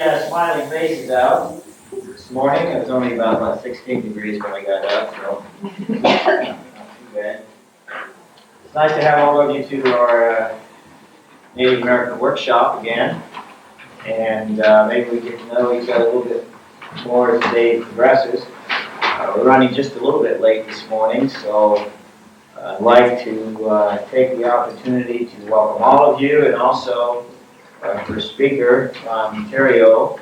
Smiling faces out. This morning it was only about 16 degrees when I got up, so not too bad. It's nice to have all of you to our Native American workshop again, and maybe we get to know each other a little bit more as the day progresses. We're running just a little bit late this morning, so I'd like to take the opportunity to welcome all of you, and also for speaker, Therriault.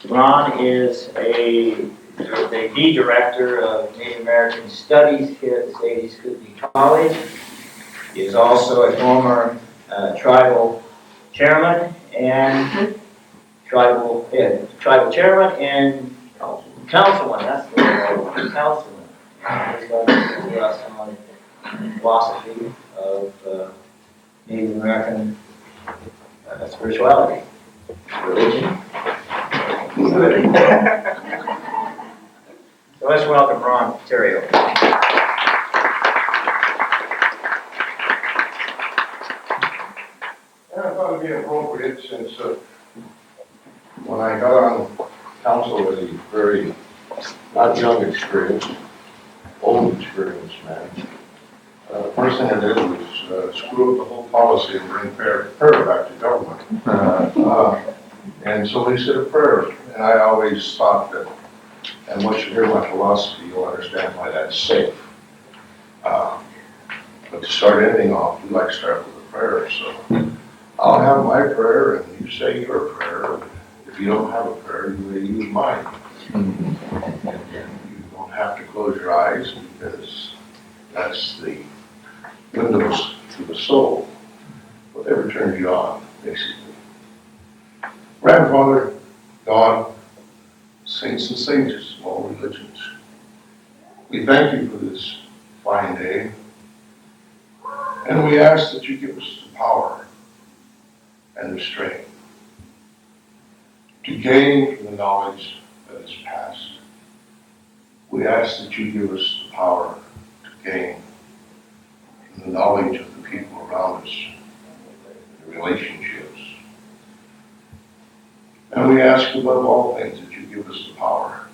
Ron is the director of Native American Studies here at the Salish Kootenai College. He is also a former tribal chairman and tribal chairman and councilman. That's the word, councilman. He's going to speak to us on philosophy of Native American spirituality, religion. So let's welcome Ron Therriault. I thought it'd be appropriate since when I got on council as a very, not young experienced, old experienced man, first thing I did was screw up the whole policy and bring prayer back to government. And so we said a prayer, and I always thought that, and once you hear my philosophy, you'll understand why that's safe. But to start anything off, we like to start with a prayer. So I'll have my prayer, and you say your prayer. If you don't have a prayer, you may use mine. And you don't have to close your eyes, because that's the windows to the soul. Whatever turns you on, basically. Grandfather, God, saints and sages of all religions, we thank you for this fine day, and we ask that you give us the power and the strength to gain from the knowledge that is past. We ask that you give us the power to gain from the knowledge of the people around us, the relationships. And we ask above all things that you give us the power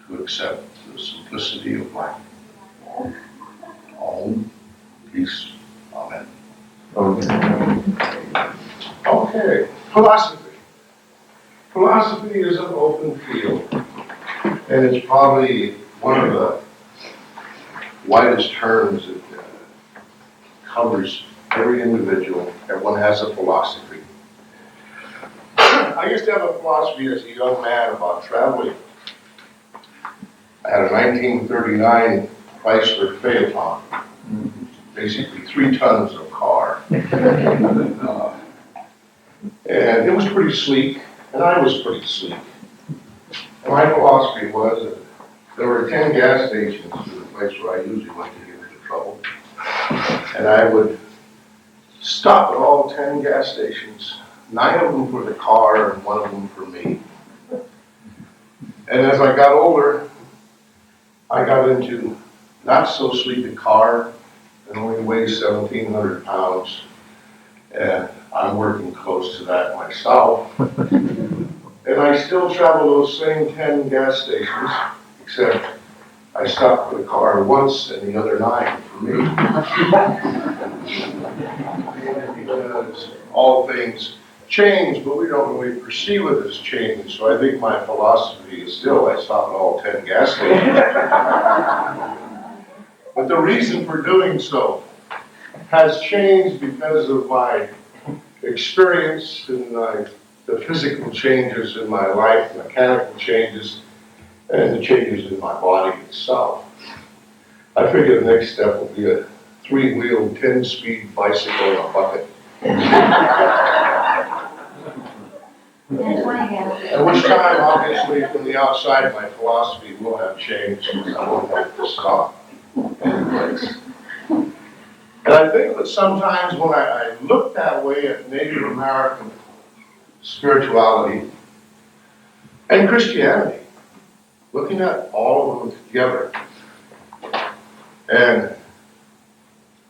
to accept the simplicity of life. Home, peace, amen. Okay, philosophy. Philosophy is an open field, and it's probably one of the widest terms that covers every individual. Everyone has a philosophy. I used to have a philosophy as a young man about traveling. I had a 1939 Chrysler Phaeton, basically 3 tons of car. And it was pretty sleek, and I was pretty sleek. And my philosophy was that there were 10 gas stations to the place where I usually went to get into trouble. And I would stop at all 10 gas stations, 9 of them for the car and 1 of them for me. And as I got older, I got into not so sleek a car that only weighs 1,700 pounds. And I'm working close to that myself. And I still travel those same 10 gas stations, except I stopped for the car once and the other 9 for me. Because all things change, but we don't really perceive it as change. So I think my philosophy is still, I stop at all 10 gas stations. But the reason for doing so has changed because of my experience and the physical changes in my life, mechanical changes, and the changes in my body itself. I figure the next step will be a 3-wheel, 10-speed bicycle in a bucket. At which time, obviously, from the outside, my philosophy will have changed, because I won't have to stop any place. And I think that sometimes when I look that way at Native American spirituality and Christianity, looking at all of them together, and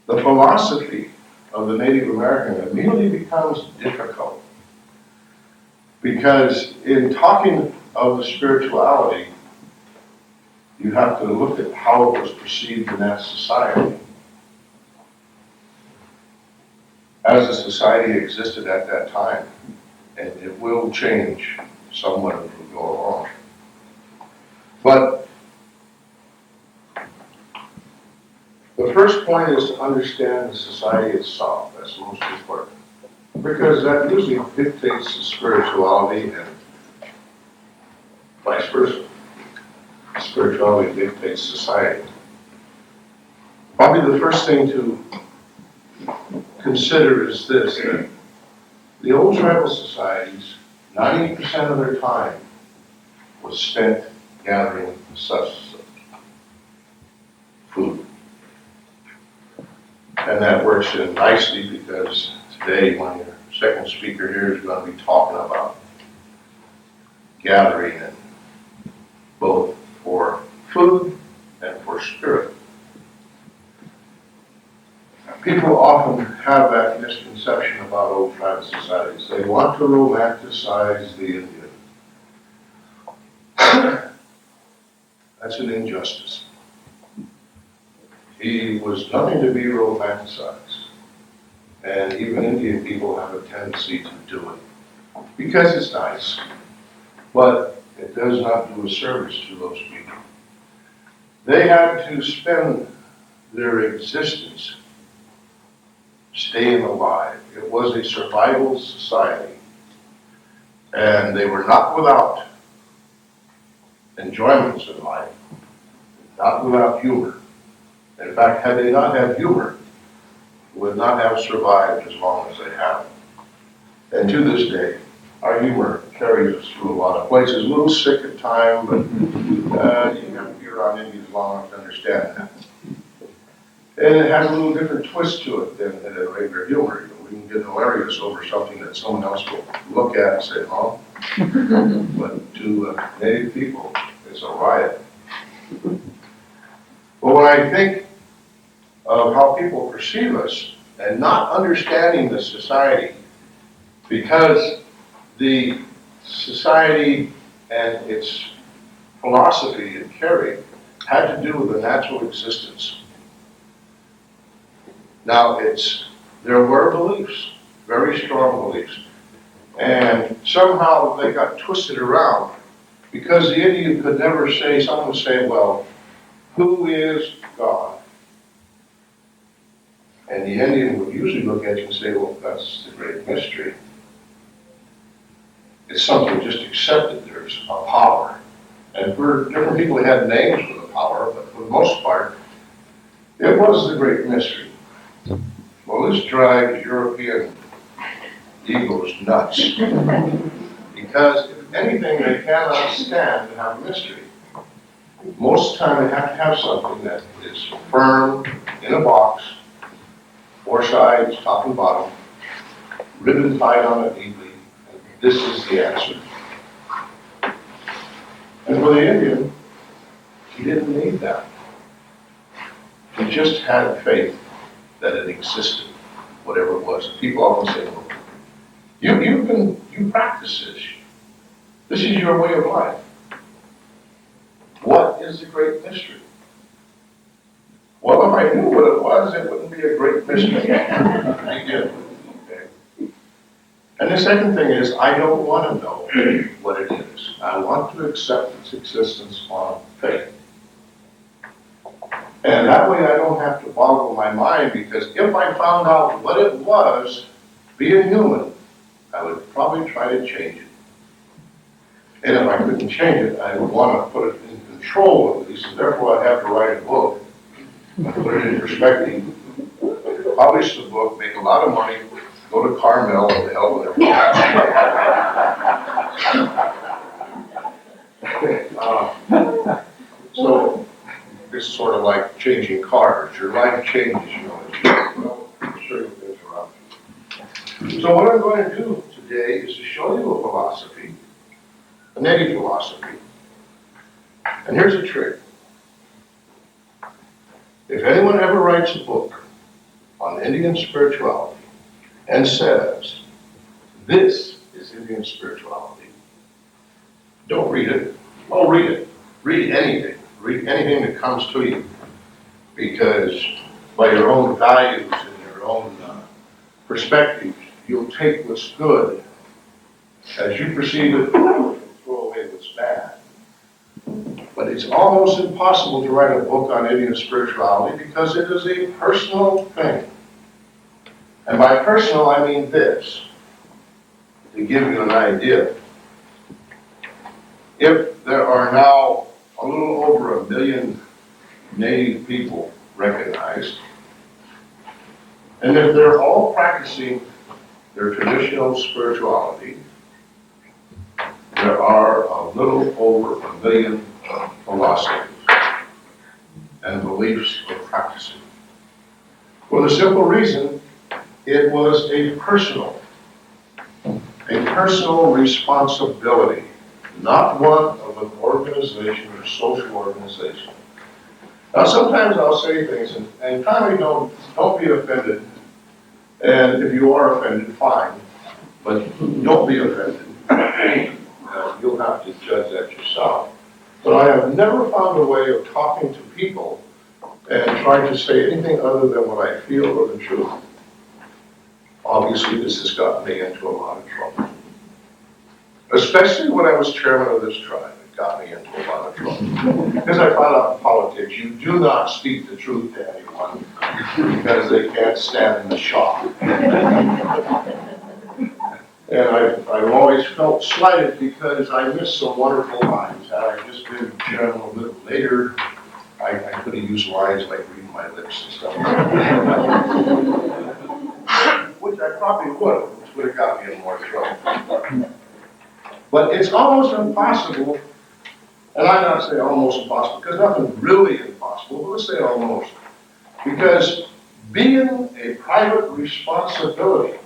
the philosophy of the Native American immediately becomes difficult. Because in talking of the spirituality, you have to look at how it was perceived in that society. As a society existed at that time, and it will change somewhat as we go along. But the first point is to understand the society itself. That's most important. Because that usually dictates the spirituality and vice versa. Spirituality dictates society. Probably the first thing to consider is this, that the old tribal societies, 90% of their time was spent gathering substance, food. And that works in nicely because today, when your second speaker here is going to be talking about gathering and both for food and for spirit. People often have that misconception about old tribal societies. They want to romanticize the Indian. That's an injustice. He was nothing to be romanticized. And even Indian people have a tendency to do it because it's nice, but it does not do a service to those people. They had to spend their existence staying alive. It was a survival society, and they were not without enjoyments in life, not without humor. In fact, had they not had humor, would not have survived as long as they have. And to this day, our humor carries us through a lot of places. A little sick at times, but you have to be around Indians long enough to understand that. And it has a little different twist to it than a regular humor. You know, we can get hilarious over something that someone else will look at and say, oh. But to Native people, it's a riot. But when I think of how people perceive us and not understanding the society, because the society and its philosophy it carried had to do with the natural existence. Now there were beliefs, very strong beliefs, and somehow they got twisted around because the Indian could never say, someone would say, well, who is God? And the Indian would usually look at you and say, well, that's the great mystery. It's something just accepted. There's a power. And for different people, they had names for the power, but for the most part, it was the great mystery. Well, this drives European egos nuts. Because if anything, they cannot stand to have a mystery. Most of the time, they have to have something that is firm, in a box, 4 sides, top and bottom, ribbon tied on it neatly, and this is the answer. And for the Indian, he didn't need that. He just had faith that it existed, whatever it was. People often say, well, you practice this. This is your way of life. What is the great mystery? Well, if I knew what it was, it wouldn't be a great mystery. Okay. And the second thing is, I don't want to know what it is. I want to accept its existence on faith. And that way I don't have to boggle my mind, because if I found out what it was, being human, I would probably try to change it. And if I couldn't change it, I would want to put it in control at least, and therefore I'd have to write a book, put it in perspective, publish the book, make a lot of money, go to Carmel, and the hell with everything. So it's sort of like changing cars. Your life changes, you know. Well, I'm sure you'll interrupt. So what I'm going to do today is to show you a philosophy, a native philosophy. And here's a trick. If anyone ever writes a book on Indian spirituality and says, this is is Indian spirituality. Don't read it. Well, read it. Read anything. Read anything that comes to you. Because by your own values and your own perspectives, you'll take what's good as you perceive it and throw away what's bad. But it's almost impossible to write a book on Indian spirituality because it is a personal thing. And by personal, I mean this, to give you an idea. If there are now a little over 1 million Native people recognized, and if they're all practicing their traditional spirituality, there are a little over 1 million philosophies and beliefs of practicing. For the simple reason, it was a personal responsibility, not one of an organization or social organization. Now, sometimes I'll say things, and kindly don't be offended. And if you are offended, fine, but don't be offended. You'll have to judge that yourself. But I have never found a way of talking to people and trying to say anything other than what I feel or the truth. Obviously, this has gotten me into a lot of trouble. Especially when I was chairman of this tribe, it got me into a lot of trouble. Because I found out in politics, you do not speak the truth to anyone because they can't stand in the shock. And I've always felt slighted because I missed some wonderful lines. Had I just been chairman a little later, I could have used lines like reading my lips and stuff. Which I probably would, which would have got me in more trouble. But it's almost impossible, and I'm not saying almost impossible, because nothing's really impossible, but let's say almost. Because being a private responsibility,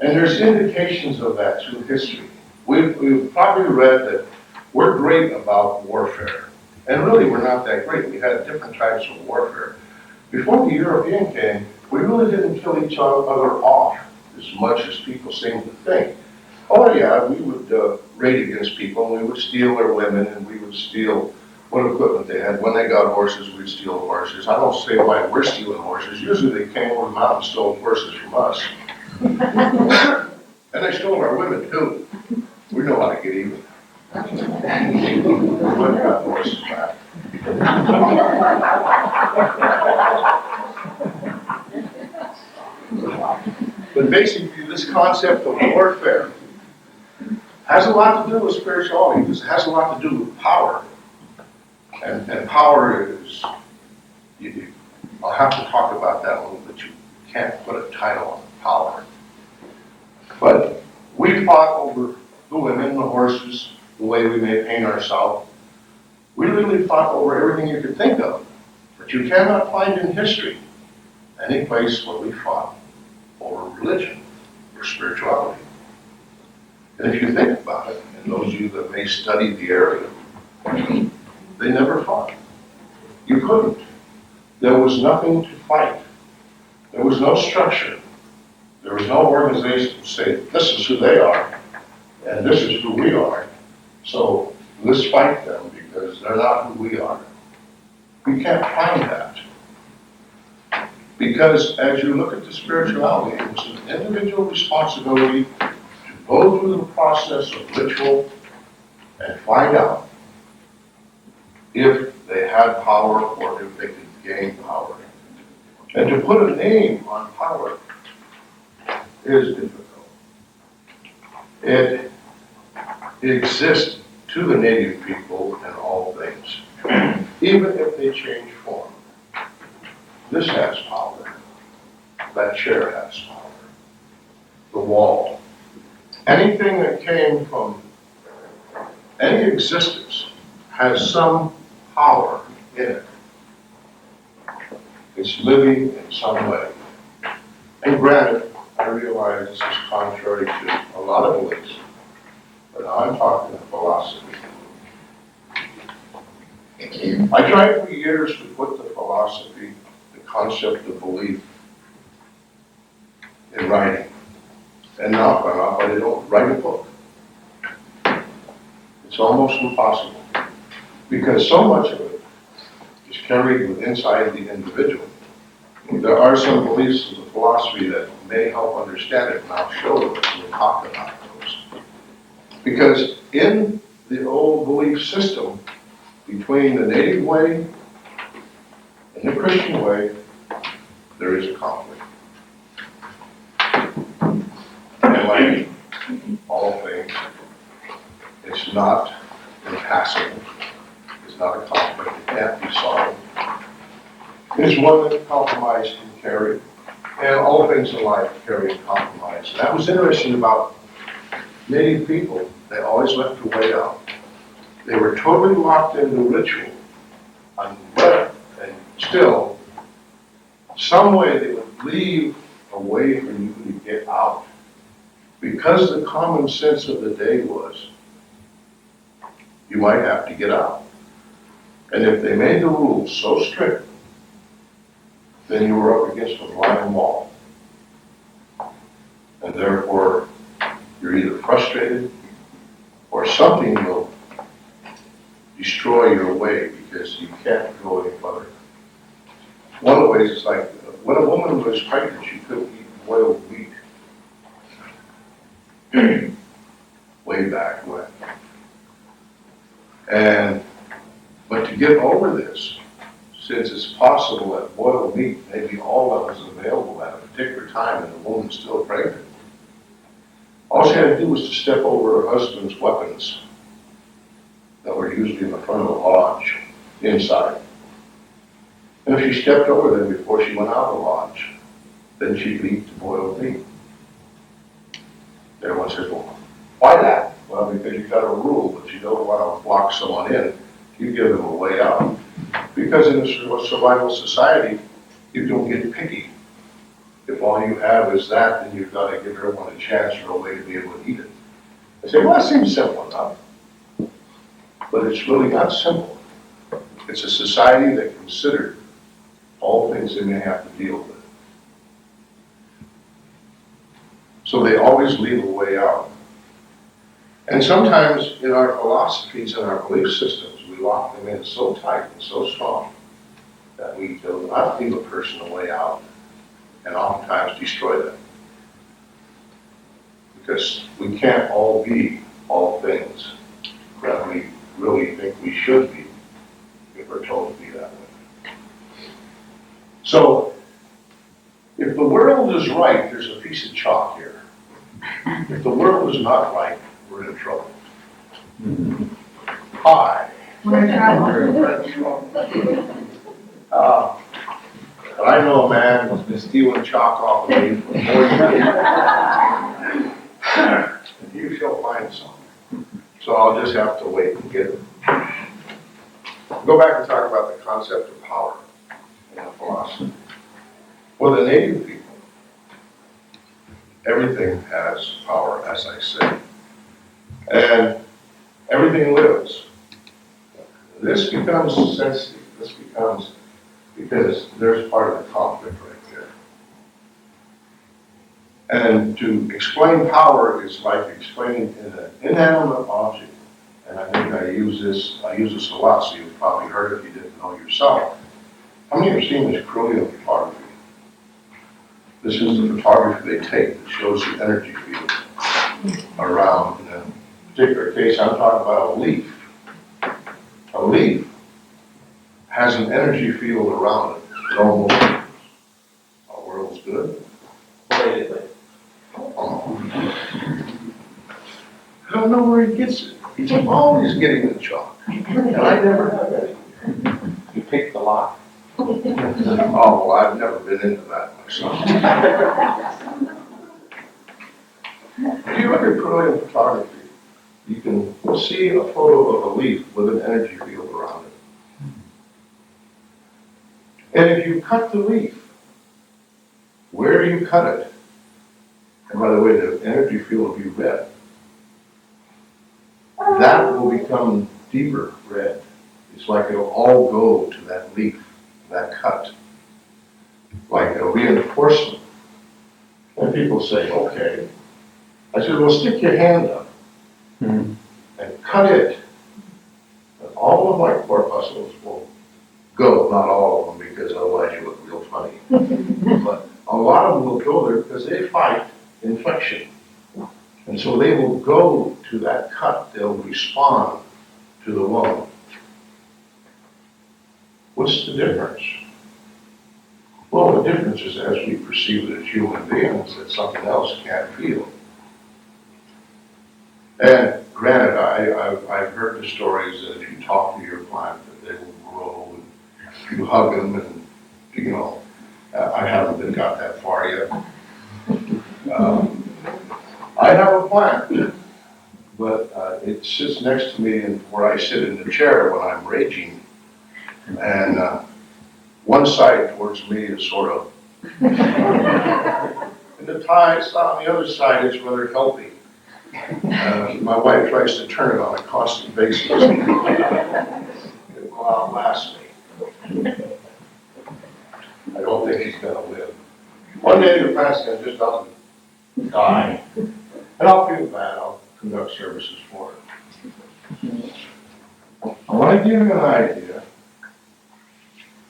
and there's indications of that through history. We've probably read that we're great about warfare, and really we're not that great. We had different types of warfare. Before the European came, we really didn't kill each other off as much as people seem to think. Oh yeah, we would raid against people, and we would steal their women, and we would steal what equipment they had. When they got horses, we'd steal horses. I don't say why we're stealing horses. Usually they came over the mountain and stole horses from us. And they stole our women too. We know how to get even. Women got horses back. But basically, this concept of warfare has a lot to do with spirituality, because it has a lot to do with power. And power is, I'll have to talk about that a little bit. You can't put a title on power. But we fought over the women, the horses, the way we may paint ourselves. We literally fought over everything you could think of. But you cannot find in history any place where we fought over religion or spirituality. And if you think about it, and those of you that may study the area, they never fought. You couldn't. There was nothing to fight. There was no structure. There was no organization to say, this is who they are, and this is who we are. So let's fight them because they're not who we are. We can't find that. Because as you look at the spirituality, it's an individual responsibility to go through the process of ritual and find out if they had power or if they could gain power. And to put a name on power is difficult. It exists to the native people in all things, even if they change form. This has power. That chair has power. The wall. Anything that came from any existence has some power in it. It's living in some way. And granted, I realize this is contrary to a lot of beliefs, but I'm talking philosophy. I tried for years to put the philosophy, the concept of belief, in writing. and not run off, or they don't write a book. It's almost impossible, because so much of it is carried within inside the individual. There are some beliefs of the philosophy that may help understand it, and I'll show them as we talk about those. Because in the old belief system, between the native way and the Christian way, there is a conflict. And like all things, it's not impassable. It's not a conflict. It can't be solved. It's one that compromise can carry. And all things in life carry compromise. And that was interesting about Native people. They always left a way out. They were totally locked into ritual. But and still, some way they would leave a way for you to get out. Because the common sense of the day was, you might have to get out. And if they made the rules so strict, then you were up against a blind wall. And therefore, you're either frustrated or something will destroy your way because you can't go any further. One of the ways is like, when a woman was pregnant, she couldn't eat boiled wheat. Way back when. But to get over this, since it's possible that boiled meat may be all that was available at a particular time and the woman's still pregnant, all she had to do was to step over her husband's weapons that were usually in the front of the lodge, inside. And if she stepped over them before she went out of the lodge, then she could eat the boiled meat. Everyone says, well, why that? Well, because you've got a rule, but you don't want to lock someone in. You give them a way out. Because in a survival society, you don't get picky. If all you have is that, then you've got to give everyone a chance or a way to be able to eat it. I say, well, that seems simple enough. But it's really not simple. It's a society that considered all things they may have to deal with. So they always leave a way out. And sometimes in our philosophies and our belief systems, we lock them in so tight and so strong that we do not leave a person a way out and oftentimes destroy them. Because we can't all be all things that we really think we should be if we're told to be that way. So, if the world is right, there's a piece of chalk here. If the world is not right, we're in trouble. Hi. We're in trouble. But I know a man who's been stealing chalk off of me for 4 years. And you shall find some. So I'll just have to wait and get it. Go back and talk about the concept of power in the philosophy. Well, the native people, everything has power, as I say. And everything lives. This becomes sensitive. This becomes, because there's part of the conflict right there. And to explain power is like explaining an inanimate object. And I think I use this a lot, so you've probably heard it if you didn't know yourself. How many have seen this Therriault photography? This is the photography they take that shows the energy field around. In a particular case, I'm talking about a leaf. A leaf has an energy field around it. It almost our world's good. Belatedly. I don't know where he gets it. He's always getting the chalk. And I never have any. You picked the lock. Oh, well, I've never been into that myself. If you look at Therriault photography, you can see a photo of a leaf with an energy field around it. And if you cut the leaf, where you cut it, and by the way, the energy field will be red, that will become deeper red. It's like it'll all go to that leaf, that cut, like a reinforcement. And people say, okay, I said, well, stick your hand up and cut it. And all of my corpuscles will go, not all of them, because otherwise you look real funny. But a lot of them will go there because they fight infection. And so they will go to that cut, they'll respond to the wound. What's the difference? Well, the difference is as we perceive it as human beings, that something else can't feel. And granted, I've heard the stories that if you talk to your plant, that they will grow, and you hug them, and, you know, I haven't got that far yet. I have a plant, but it sits next to me and where I sit in the chair when I'm raging. And one side towards me is sort of, and the ties on the other side is rather healthy. My wife tries to turn it on a constant basis. It will outlast me. I don't think he's gonna live. One day the plant's gonna just up and die. And I'll feel bad, I'll conduct services for it. I want to give you an idea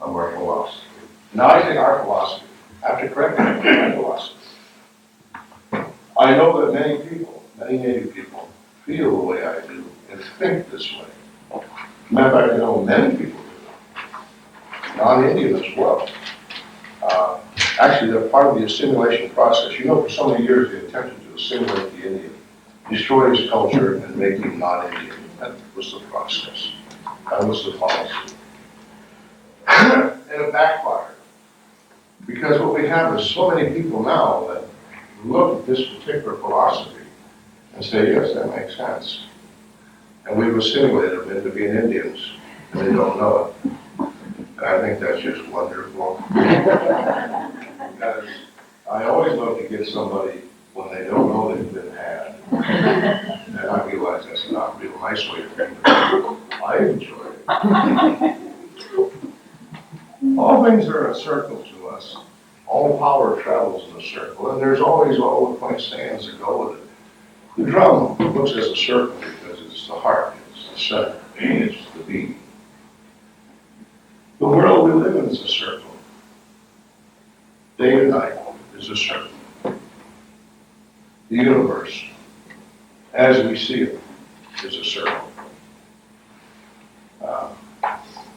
of our philosophy. Now I think our philosophy, I have to correct my philosophy. I know that many people, many Native people, feel the way I do and think this way. Matter of fact, I know many people do. Non-Indian as well. Actually, they're part of the assimilation process. You know, for so many years, they attempted to assimilate the Indian, destroy his culture, and make him non-Indian. That was the process. That was the policy. And it backfired. Because what we have is so many people now that look at this particular philosophy and say, yes, that makes sense. And we've assimilated them into being Indians, and they don't know it. And I think that's just wonderful. Because I always love to get somebody when they don't know they've been had. And I realize that's not a real nice way to think about it. I enjoy it. All things are a circle to us. All power travels in a circle, and there's always all the point stands that go with it. The drum looks as a circle because it's the heart, it's the center, it's the beat. The world we live in is a circle. Day and night is a circle. The universe, as we see it, is a circle.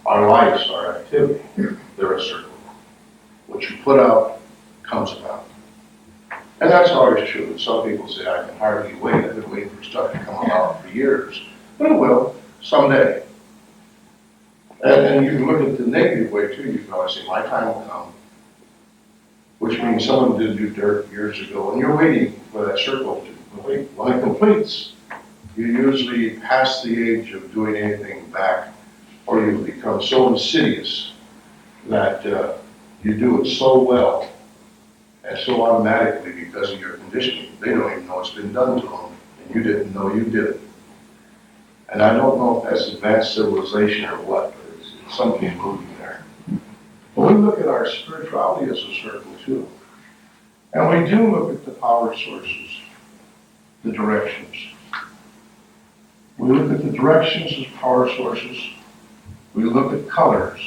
Our lives, our activity, they're a circle. What you put out comes about. And that's always true. Some people say, I can hardly wait. I've been waiting for stuff to come about for years. But it will, someday. And you can look at the negative way too. You can always say, my time will come. Which means someone did do dirt years ago, and you're waiting for that circle to complete. When it completes, you usually pass the age of doing anything back, or you become so insidious that you do it so well and so automatically because of your conditioning. They don't even know it's been done to them, and you didn't know you did it. And I don't know if that's advanced civilization or what, but it's something moving there. But we look at our spirituality as a circle too. And we do look at the power sources, the directions. We look at the directions as power sources. We look at colors.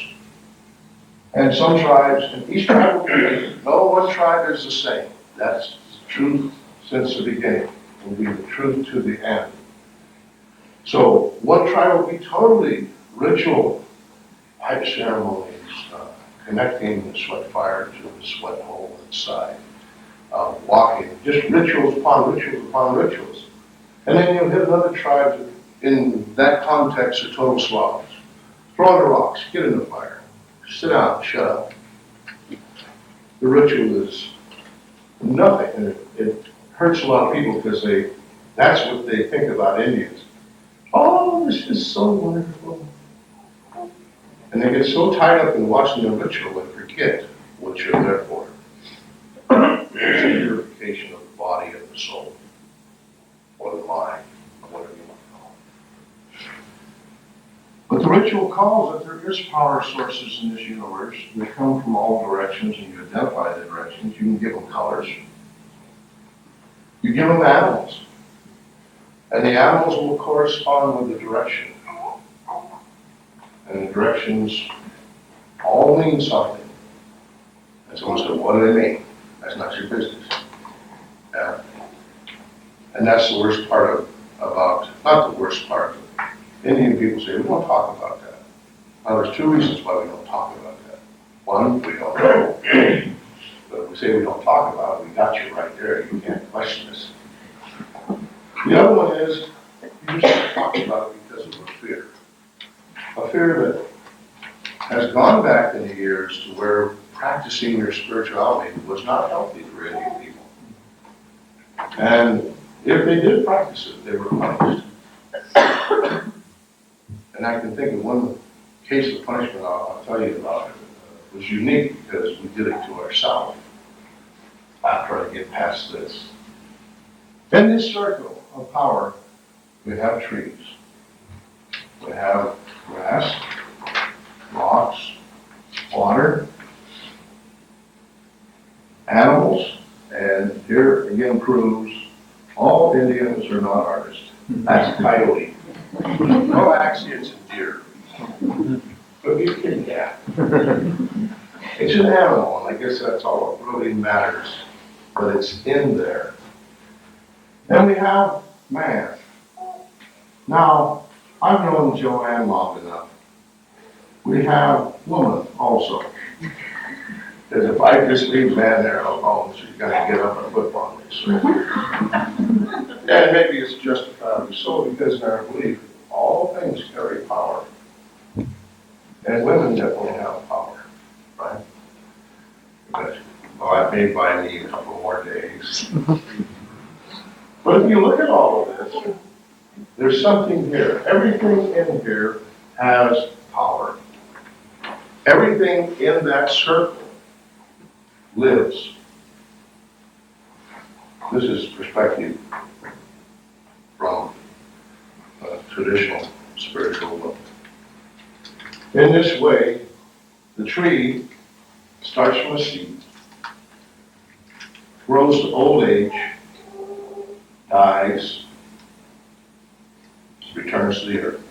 And some tribes, and each tribe will be, no one tribe is the same. That's the truth since the beginning. Will be the truth to the end. So one tribe will be totally ritual, pipe ceremonies, connecting the sweat fire to the sweat hole inside, walking, just rituals upon rituals upon rituals. And then you'll hit another tribe that in that context are total slobs. Throw on the rocks, get in the fire, sit down, shut up. The ritual is nothing, and it hurts a lot of people because that's what they think about Indians. Oh, this is so wonderful. And they get so tied up in watching the ritual they forget what you're there for. It's a purification of the body and the soul, or the mind, or whatever you want to call it. But the ritual calls that there is power sources in this universe. They come from all directions, and you identify the directions. You can give them colors. You give them animals, and the animals will correspond with the direction. And the directions all mean something. And someone said, what do they mean? That's not your business. Yeah. And that's the worst part not the worst part. Indian people say, we don't talk about that. Now, there's two reasons why we don't talk about that. One, we don't know. But if we say we don't talk about it, we got you right there. You can't question us. The other one is, you just don't talk about it because of a fear. A fear that has gone back in the years to where practicing your spirituality was not healthy for Indian people. And if they did practice it, they were punished. And I can think of one case of punishment I'll tell you about. It was unique because we did it to ourselves. After I get past this. In this circle of power, we have trees. We have grass, rocks, water, animals, and here again proves all Indians are not artists. That's a coyote. Well, actually, it's a deer. But you can, yeah. It's an animal, and I guess that's all that really matters. But it's in there. Then we have man. Now, I've known Joanne long enough. We have woman also. Because if I just leave man there alone, she's gonna get up and whip on me. So. And maybe it's justifiably so, because in our belief, all things carry power. And women definitely have power, right? But, well, that may buy me a couple more days. But if you look at all of this, there's something here. Everything in here has power. Everything in that circle lives. This is perspective from a traditional spiritual look. In this way, the tree starts from a seed, grows to old age, dies, returns to the earth.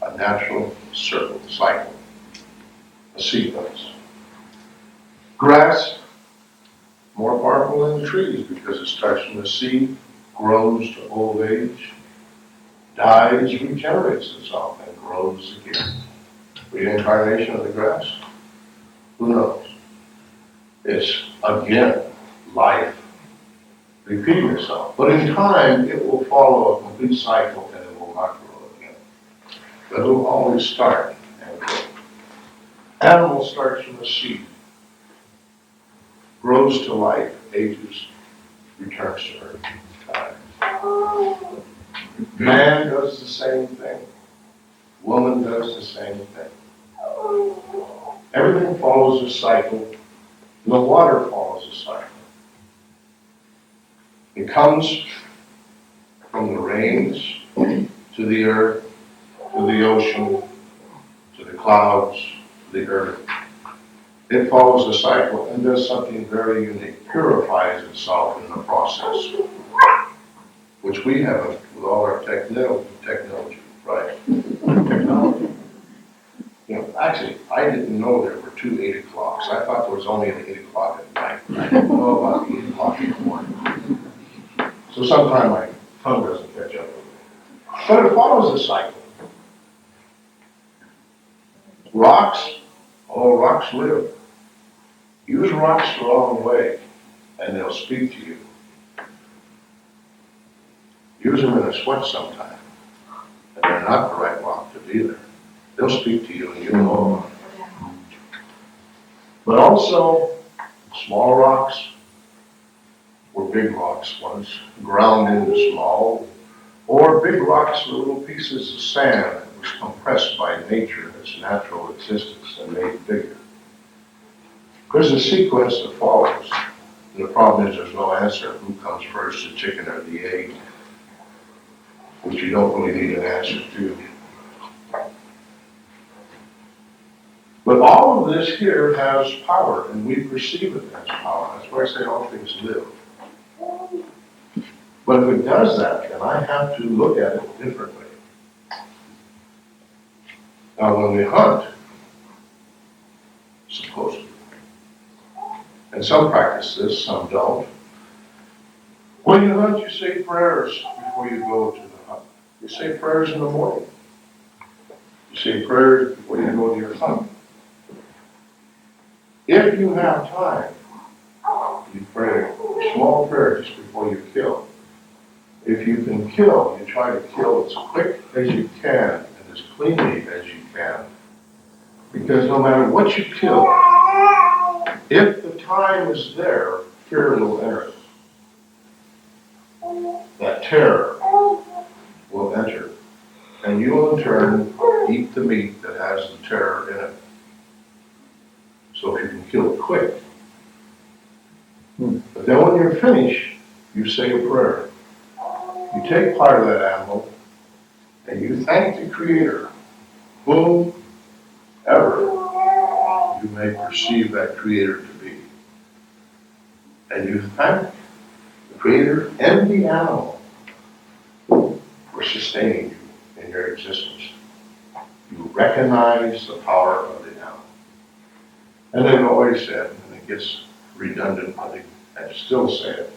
A natural cycle, a sequence. Grass, more powerful than the trees because it starts from a seed, grows to old age, dies, regenerates itself, and grows again. Reincarnation of the grass? Who knows? It's, again, life repeating itself. But in time, it will follow a complete cycle and it will not grow again. But it will always start and grow. Animal starts from a seed, grows to life, ages, returns to earth, dies. Man does the same thing. Woman does the same thing. Everything follows a cycle. The water follows a cycle. It comes from the rains to the earth, to the ocean, to the clouds, to the earth. It follows a cycle and does something very unique. Purifies itself in the process, which we haven't with all our technology, right? Technology. You know, actually, I didn't know there were 2 8 o'clocks. I thought there was only an 8 o'clock at night. I didn't know about the 8 o'clock in the morning. So sometimes my tongue doesn't catch up with me. But it follows a cycle. Rocks, rocks live. Use rocks the wrong way, and they'll speak to you. Use them in a sweat sometime, and they're not the right rock to be there. They'll speak to you, and you'll know about it. But also, small rocks were big rocks once, ground into small, or big rocks were little pieces of sand that was compressed by nature in its natural existence and made bigger. There's a sequence that follows. And the problem is there's no answer. Who comes first, the chicken or the egg? Which you don't really need an answer to. But all of this here has power, and we perceive it as power. That's why I say all things live. But if it does that, then I have to look at it differently. Now, when we hunt, supposedly, and some practice this, some don't, when you hunt, you say prayers before you go to the hunt. You say prayers in the morning. You say prayers before you go to your hunt. If you have time, you pray a small prayer just before you kill. If you can kill, you try to kill as quick as you can and as cleanly as you can. Because no matter what you kill, if the time is there, fear will enter it. That terror will enter. And you will in turn eat the meat that has the terror in it. So if you can kill it quick. But then when you're finished, you say a prayer. You take part of that animal and you thank the Creator, whomever you may perceive that Creator to be. And you thank the Creator and the animal for sustaining you in your existence. You recognize the power of the animal. And they've always said, and it gets redundant, but I still say it,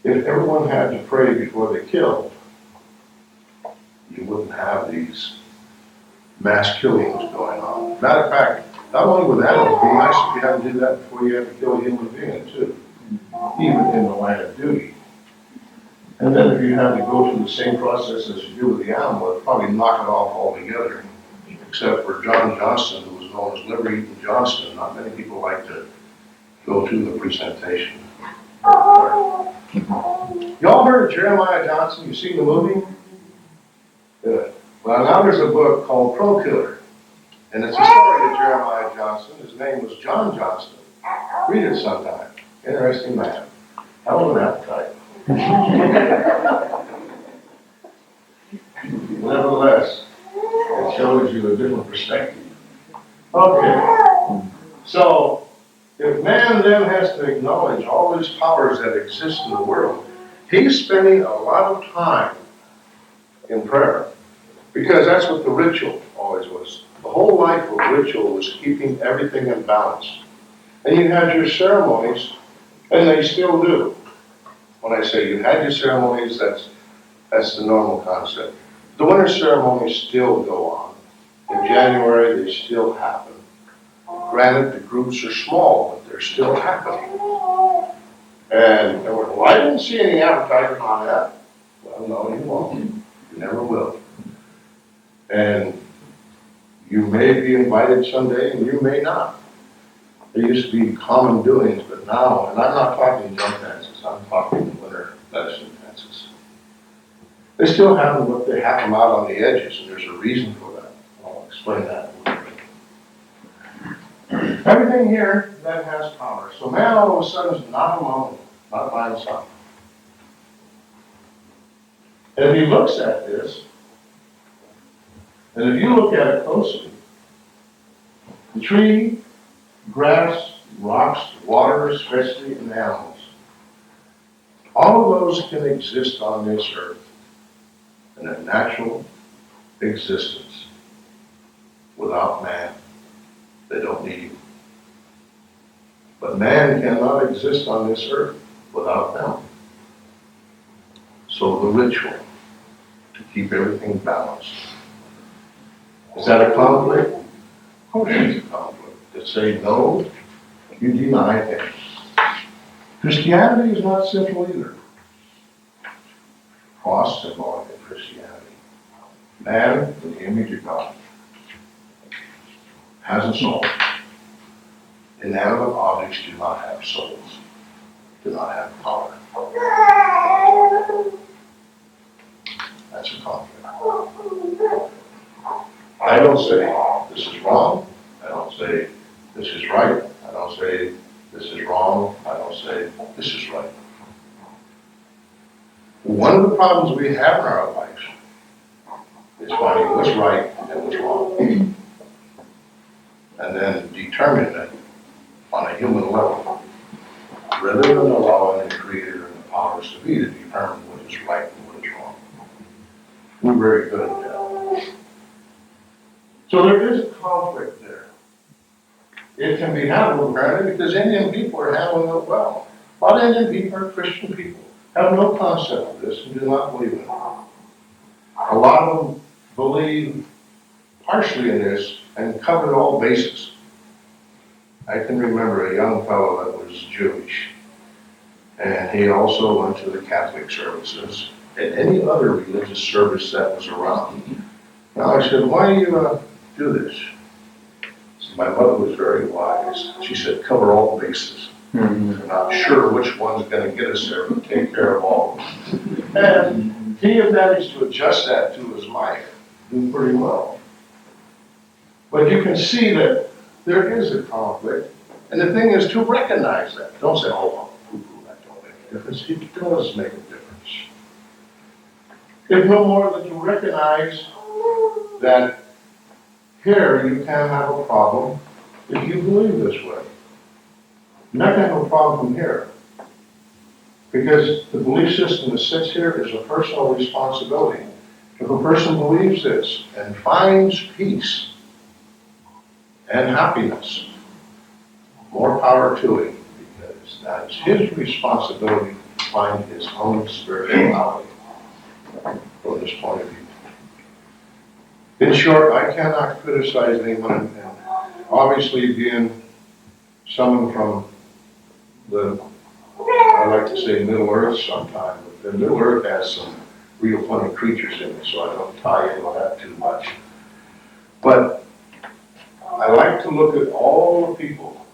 if everyone had to pray before they killed, you wouldn't have these mass killings going on. Matter of fact, not only would animals be nice if you had to do that before you had to kill a human being too, even in the line of duty. And then if you had to go through the same process as you do with the animal, it'd probably knock it off altogether. Except for John Johnston, who was known as Liver Eating Johnston, not many people like to go through the presentation. Y'all heard of Jeremiah Johnson? You seen the movie? Good. Well, now there's a book called Pro Killer. And it's a story of Jeremiah Johnson. His name was John Johnston. Read it sometime. Interesting man. Hell of an appetite. Nevertheless, it shows you a different perspective. Okay. So, if man then has to acknowledge all these powers that exist in the world, he's spending a lot of time in prayer. Because that's what the ritual always was. The whole life of ritual was keeping everything in balance. And you had your ceremonies, and they still do. When I say you had your ceremonies, that's the normal concept. The winter ceremonies still go on. In January, they still happen. Granted, the groups are small, but they're still happening. And well, I didn't see any advertising on that. Well, no, you won't. You never will. And you may be invited someday, and you may not. There used to be common doings, but now, and I'm not talking jump dances, I'm talking winter medicine dances. They still happen, but they happen out on the edges, and there's a reason for that. I'll explain that in a little bit. Everything here then has power. So man all of a sudden is not alone, not by himself. And if he looks at this, and if you look at it closely, the tree, grass, rocks, water, especially, and animals, all of those can exist on this earth in a natural existence without man. They don't need you. But man cannot exist on this earth without them. So the ritual to keep everything balanced. Is that a conflict? Of course it's a conflict. To say no, you deny him. Christianity is not simple either. Cross symbolic in Christianity. Man, in the image of God, has a soul. Inanimate objects do not have souls, do not have power. That's a conflict. I don't say this is wrong. I don't say this is right. I don't say this is wrong. I don't say this is right. One of the problems we have in our lives is finding what's right and what's wrong. And then determining it on a human level, rather than allowing the Creator and the power powers to be to determine what is right and what is wrong. We're very good at that. So there is a conflict there. It can be handled, apparently, because Indian people are handling it well. A lot of Indian people are Christian people, have no concept of this and do not believe in it. A lot of them believe partially in this and covered all bases. I can remember a young fellow that was Jewish, and he also went to the Catholic services and any other religious service that was around. Now I said, why do you do this? So my mother was very wise. She said, cover all bases. I'm not sure which one's going to get us there, but take care of all of them. And he had managed to adjust that to his life, do pretty well. But you can see that there is a conflict, and the thing is to recognize that. Don't say, oh, that don't make a difference. It does make a difference. If no more than to recognize that here you can have a problem if you believe this way. You're not going to have a problem here. Because the belief system that sits here is a personal responsibility. If a person believes this and finds peace and happiness, more power to him, because that is his responsibility to find his own spirituality from this point of view. In short, I cannot criticize anyone, and obviously being someone from the, I like to say Middle Earth sometimes, but the Middle Earth has some real funny creatures in it, so I don't tie in with that too much. But I like to look at all the people,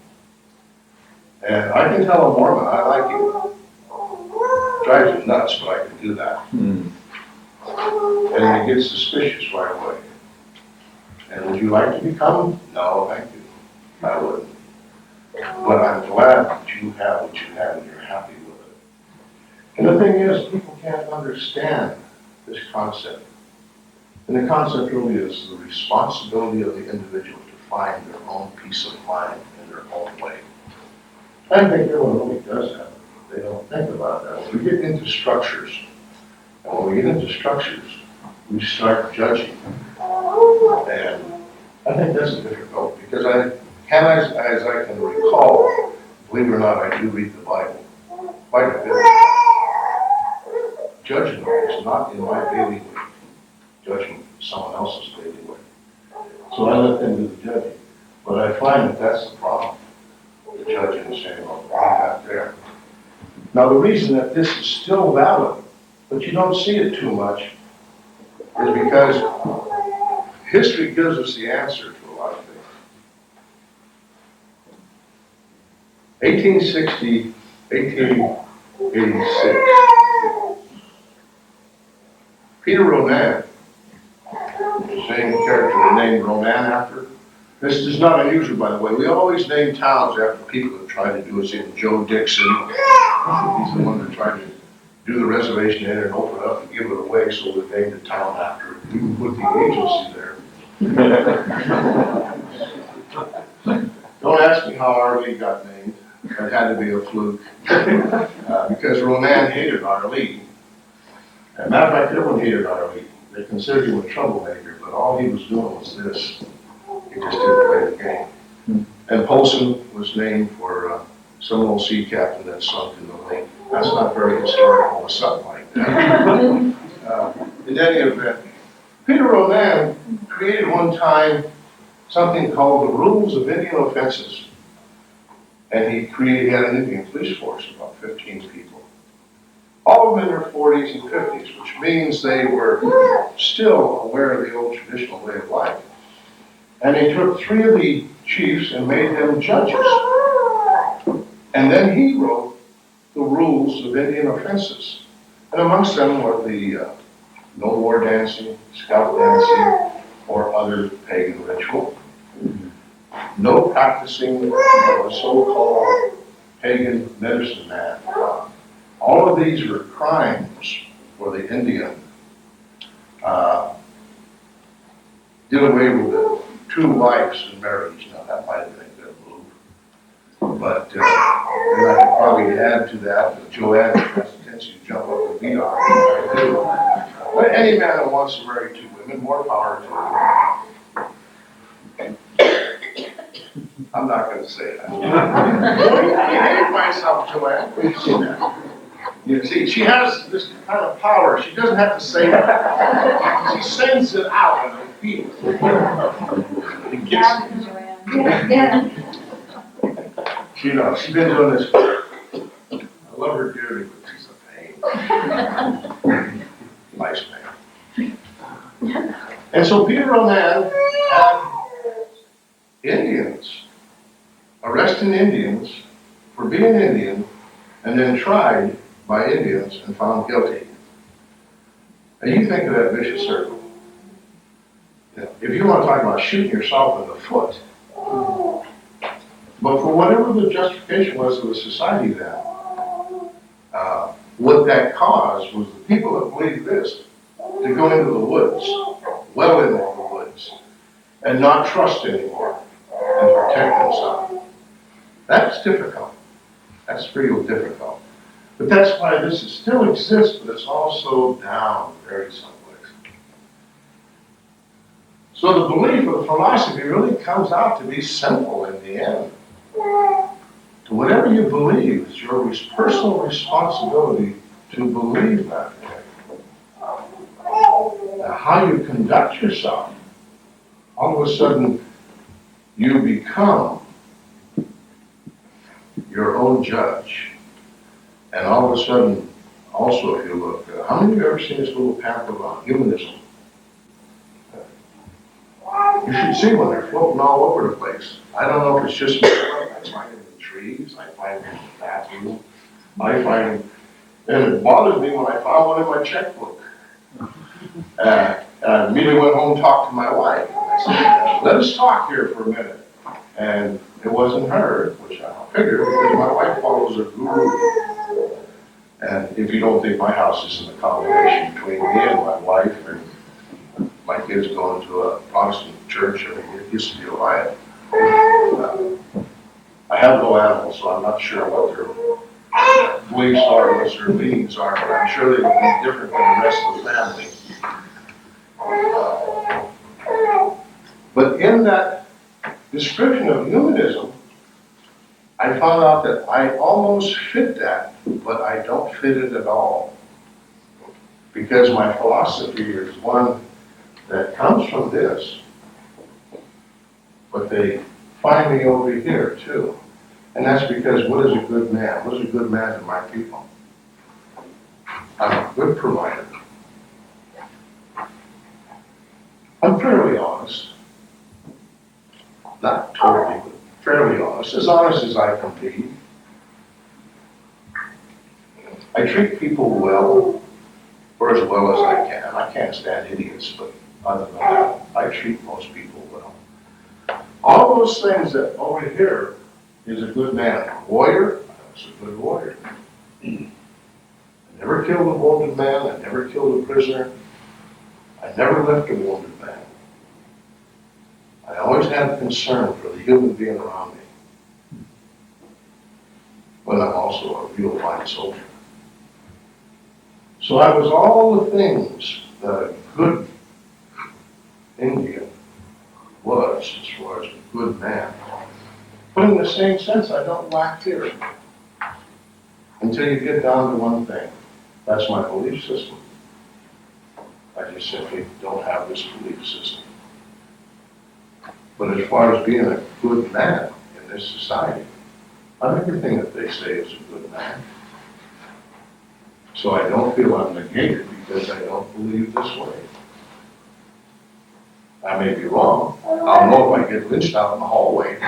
and I can tell a Mormon I like him. Drives him nuts, but I can do that. And he gets suspicious right away. And would you like to become? No, thank you. I wouldn't. But I'm glad that you have what you have and you're happy with it. And the thing is, people can't understand this concept. And the concept really is the responsibility of the individual to find their own peace of mind in their own way. I think everyone really does have it. They don't think about that. When we get into structures, and when we get into structures, we start judging. And I think that's difficult because as I can recall, believe it or not, I do read the Bible quite a bit. Judgment is not in my daily way. Judgment is someone else's daily way. So I let them do the judging. But I find that that's the problem. The judging and saying, well, why not there? Now the reason that this is still valid, but you don't see it too much, is because history gives us the answer to a lot of things. 1860, 1886. Peter Ronan, the same character we named Ronan after. This is not unusual, by the way. We always name towns after people that try to do us in. Joe Dixon, he's the one that tried to do the reservation in and open it up and give it away, so we named the town after it. We can put the agency there. Don't ask me how our league got named. It had to be a fluke. Because Ronan hated our league. As a matter of fact, everyone hated our league. They considered him a troublemaker, but all he was doing was this. He just didn't play the game. And Polson was named for some old sea captain that sunk in the lake. That's not very historical or something like that. In any event, Peter Ronan created one time something called the Rules of Indian Offenses. And he had an Indian police force, about 15 people. All of them in their 40s and 50s, which means they were still aware of the old traditional way of life. And he took 3 of the chiefs and made them judges. And then he wrote the rules of Indian offenses. And amongst them were the no war dancing, scalp dancing, or other pagan ritual. No practicing of a so-called pagan medicine man. All of these were crimes for the Indian. Did away with the 2 wives in marriage. Now that might have been a good move. But then I could probably add to that, Joanne, that's attention we are. I do. But any man that wants to marry two women, more power to him. I'm not gonna say that. I hate myself, Joanne. You see that? You see, she has this kind of power. She doesn't have to say it. She sends it out and I feel it. It gets Yeah. you know, she's been doing this. I love her dearly, but she's a pain. Nice man. And so Peter Ronan had Indians, arresting Indians for being Indian, and then tried by Indians and found guilty. And you think of that vicious circle. You know, if you want to talk about shooting yourself in the foot, but for whatever the justification was of the society then, what that caused was the people that believed this to go into the woods, well into the woods, and not trust anymore and protect themselves. That's difficult. That's real difficult. But that's why this still exists, but it's also down very someplace. So the belief of the philosophy really comes out to be simple in the end. To whatever you believe, it's your personal responsibility to believe that way. Now, how you conduct yourself, all of a sudden you become your own judge. And all of a sudden, also if you look, how many of you have ever seen this little pamphlet on humanism? You should see when they're floating all over the place. I don't know if it's just me, I find them in trees, I find them in the bathroom, I find them, and it bothered me when I found one in my checkbook. I immediately went home and talked to my wife. I said, let us talk here for a minute. And it wasn't her, which I figured, because my wife follows a guru. And if you don't think my house is an accommodation between me and my wife, and my kids going to a Protestant church, I mean, it used to be a riot. I have no animals, so I'm not sure what their beliefs are, what their leanings are, but I'm sure they would be different than the rest of the family. But in that description of humanism, I found out that I almost fit that, but I don't fit it at all. Because my philosophy is one that comes from this, but they find me over here too. And that's because what is a good man? What is a good man to my people? I'm a good provider. I'm fairly honest. Not totally, but fairly honest as I can be. I treat people well, or as well as I can. I can't stand idiots, but other than that, I treat most people well. All those things that over here is a good man. A warrior, I was a good warrior. I never killed a wounded man, I never killed a prisoner, I never left a wounded man. I always had concern for the human being around me. But I'm also a real fine soldier. So I was all the things that a good Indian was as far as a good man. But in the same sense, I don't lack fear. Until you get down to one thing. That's my belief system. I just simply don't have this belief system. But as far as being a good man in this society, I'm everything that they say is a good man. So I don't feel I'm negated because I don't believe this way. I may be wrong. I'll know if I get lynched out in the hallway.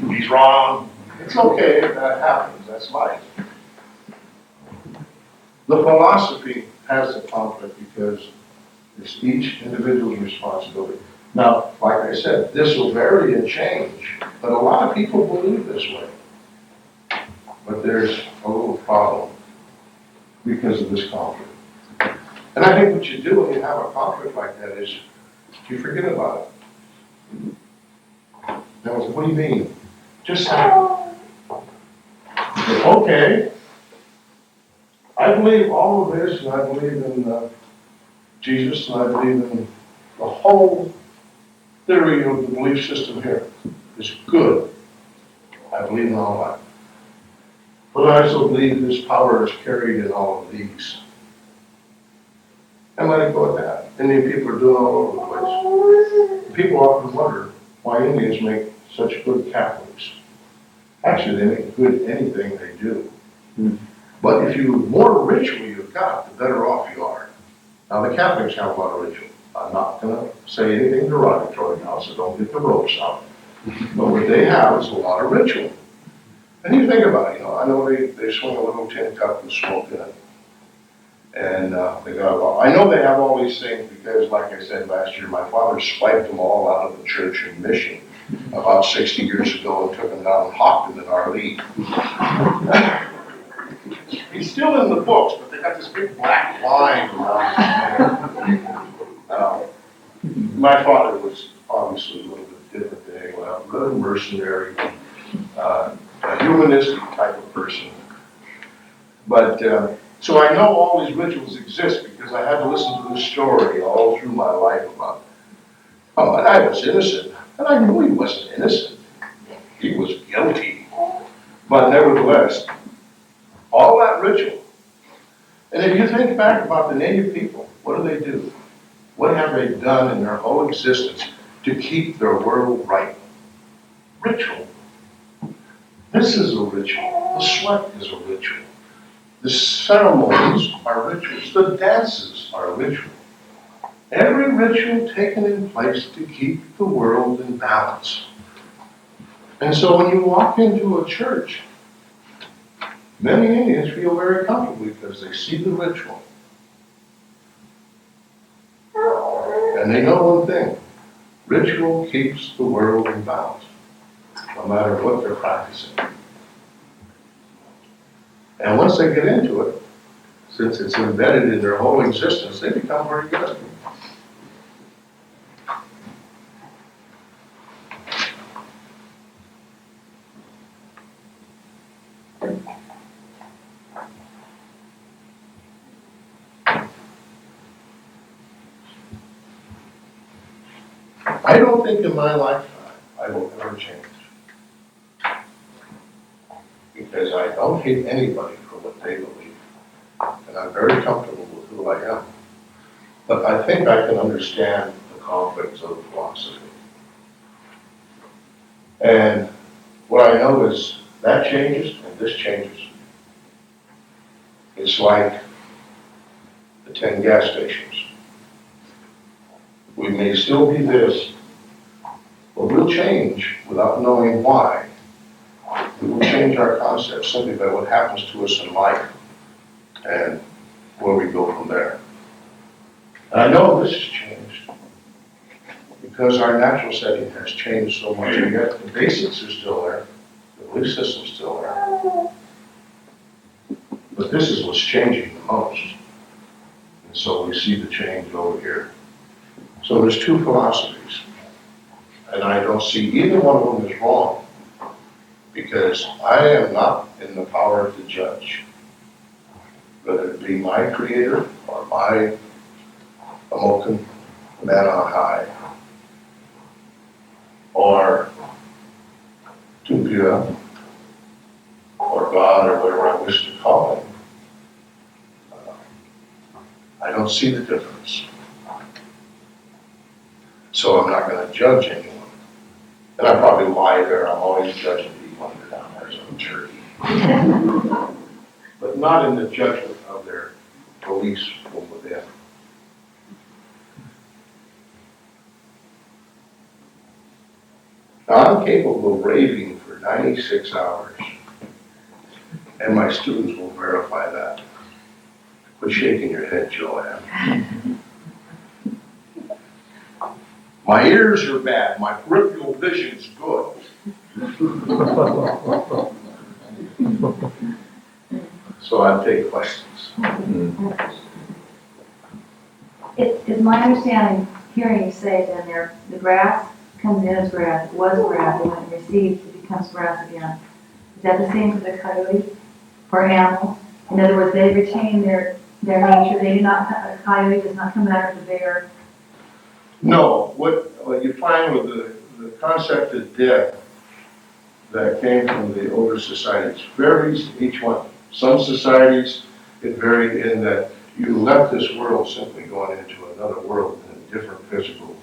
He's wrong. It's okay if that happens. That's life. The philosophy has a conflict because it's each individual's responsibility. Now, like I said, this will vary and change, but a lot of people believe this way. But there's a little problem because of this conflict. And I think what you do when you have a conflict like that is you forget about it. Now, what do you mean? Just say, okay, I I believe all of this, and I believe in Jesus, and I believe in the whole theory of the belief system here is good. I believe in all that. But I also believe this power is carried in all of these. And let it go at that. Indian people are doing all over the place. People often wonder why Indians make such good Catholics. Actually, they make good anything they do. But if the more ritual you've got, the better off you are. Now, the Catholics have a lot of ritual. I'm not going to say anything derogatory now, so don't get the ropes out. But what they have is a lot of ritual. And you think about it, I know they swing a little tin cup and smoke in it. And they got I know they have all these things because, like I said last year, my father swiped them all out of the church and mission about 60 years ago and took them down and hawked them in our league. He's still in the books, but they got this big black line around his My father was obviously a little bit different than anyone else, a little mercenary, a humanistic type of person. But so I know all these rituals exist because I had to listen to this story all through my life about, and I was innocent, and I knew he wasn't innocent. He was guilty. But nevertheless, all that ritual. And if you think back about the native people, what do? What have they done in their whole existence to keep their world right? Ritual. This is a ritual. The sweat is a ritual. The ceremonies are rituals. The dances are ritual. Every ritual taken in place to keep the world in balance. And so when you walk into a church, many Indians feel very comfortable because they see the ritual. And they know one thing, ritual keeps the world in balance, no matter what they're practicing. And once they get into it, since it's embedded in their whole existence, they become very good. I don't think in my lifetime I will ever change. Because I don't hate anybody for what they believe. And I'm very comfortable with who I am. But I think I can understand the conflicts of the philosophy. And what I know is that changes and this changes. It's like the 10 gas stations. We may still be this, but we'll change without knowing why. We will change our concepts simply by what happens to us in life and where we go from there. And I know this has changed because our natural setting has changed so much, and yet the basics are still there, the belief system's still there. But this is what's changing the most. And so we see the change over here. So there's two philosophies, and I don't see either one of them is wrong, because I am not in the power to judge, whether it be my creator or my Amokan man on high, or Tupia, or God, or whatever I wish to call him. I don't see the difference. So I'm not going to judge anyone. And I probably lie there, I'm always judging people under down there as a turkey. But not in the judgment of their beliefs from within. Now I'm capable of raving for 96 hours. And my students will verify that. Quit shaking your head, Joanne. My ears are bad, my peripheral vision's good. So I take questions. It's my understanding, hearing you say that the grass comes in as grass, it was grass, and when it recedes, it becomes grass again. Is that the same for the coyote, for animals? In other words, they retain their nature, they do not, a coyote does not come out of the bear. No, what you find with the concept of death that came from the older societies varies in each one. Some societies, it varied in that you left this world simply going into another world in a different physical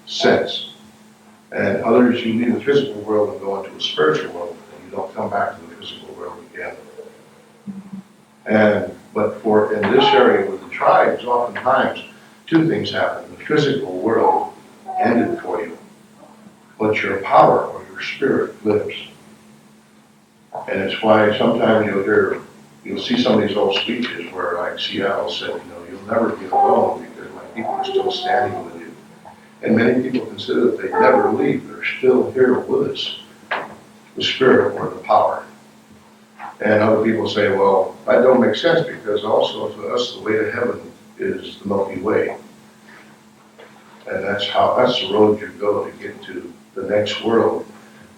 sense. And others, you leave the physical world and go into a spiritual world, and you don't come back to the physical world again. But in this area with the tribes, oftentimes, two things happen. The physical world ended for you, but your power or your spirit lives. And it's why sometimes you'll see some of these old speeches where, like Seattle said, you'll never be alone because my people are still standing with you. And many people consider that they never leave. They're still here with us, the spirit or the power. And other people say, well, that don't make sense because also for us, the way to heaven is the Milky Way. And that's the road you go to get to the next world.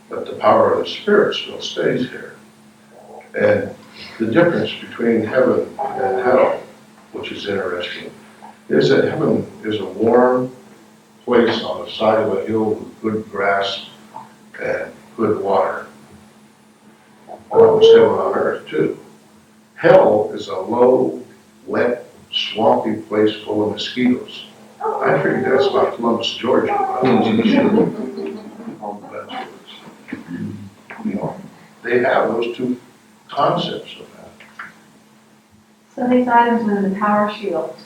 But the power of the spirit still stays here. And the difference between heaven and hell, which is interesting, is that heaven is a warm place on the side of a hill with good grass and good water. Well, it was heaven on earth too. Hell is a low, wet, swampy place full of mosquitoes. I figured that's about Columbus, Georgia. They have those two concepts of that. So these items within the power shield,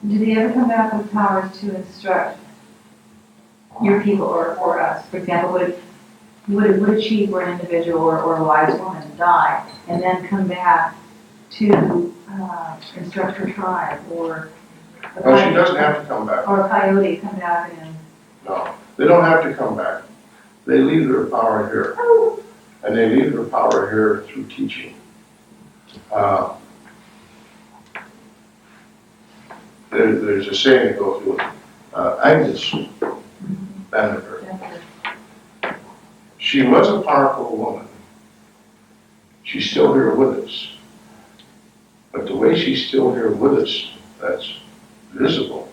do they ever come back with powers to instruct your people or us? For example, would a chief or an individual or a wise woman die and then come back to instruct her tribe, or No, she doesn't have to come back. or a coyote come back and No, they don't have to come back. They leave their power here. And they leave their power here through teaching. There's a saying that goes through Agnes Vanderbilt. She was a powerful woman. She's still here with us. But the way she's still here with us, that's visible,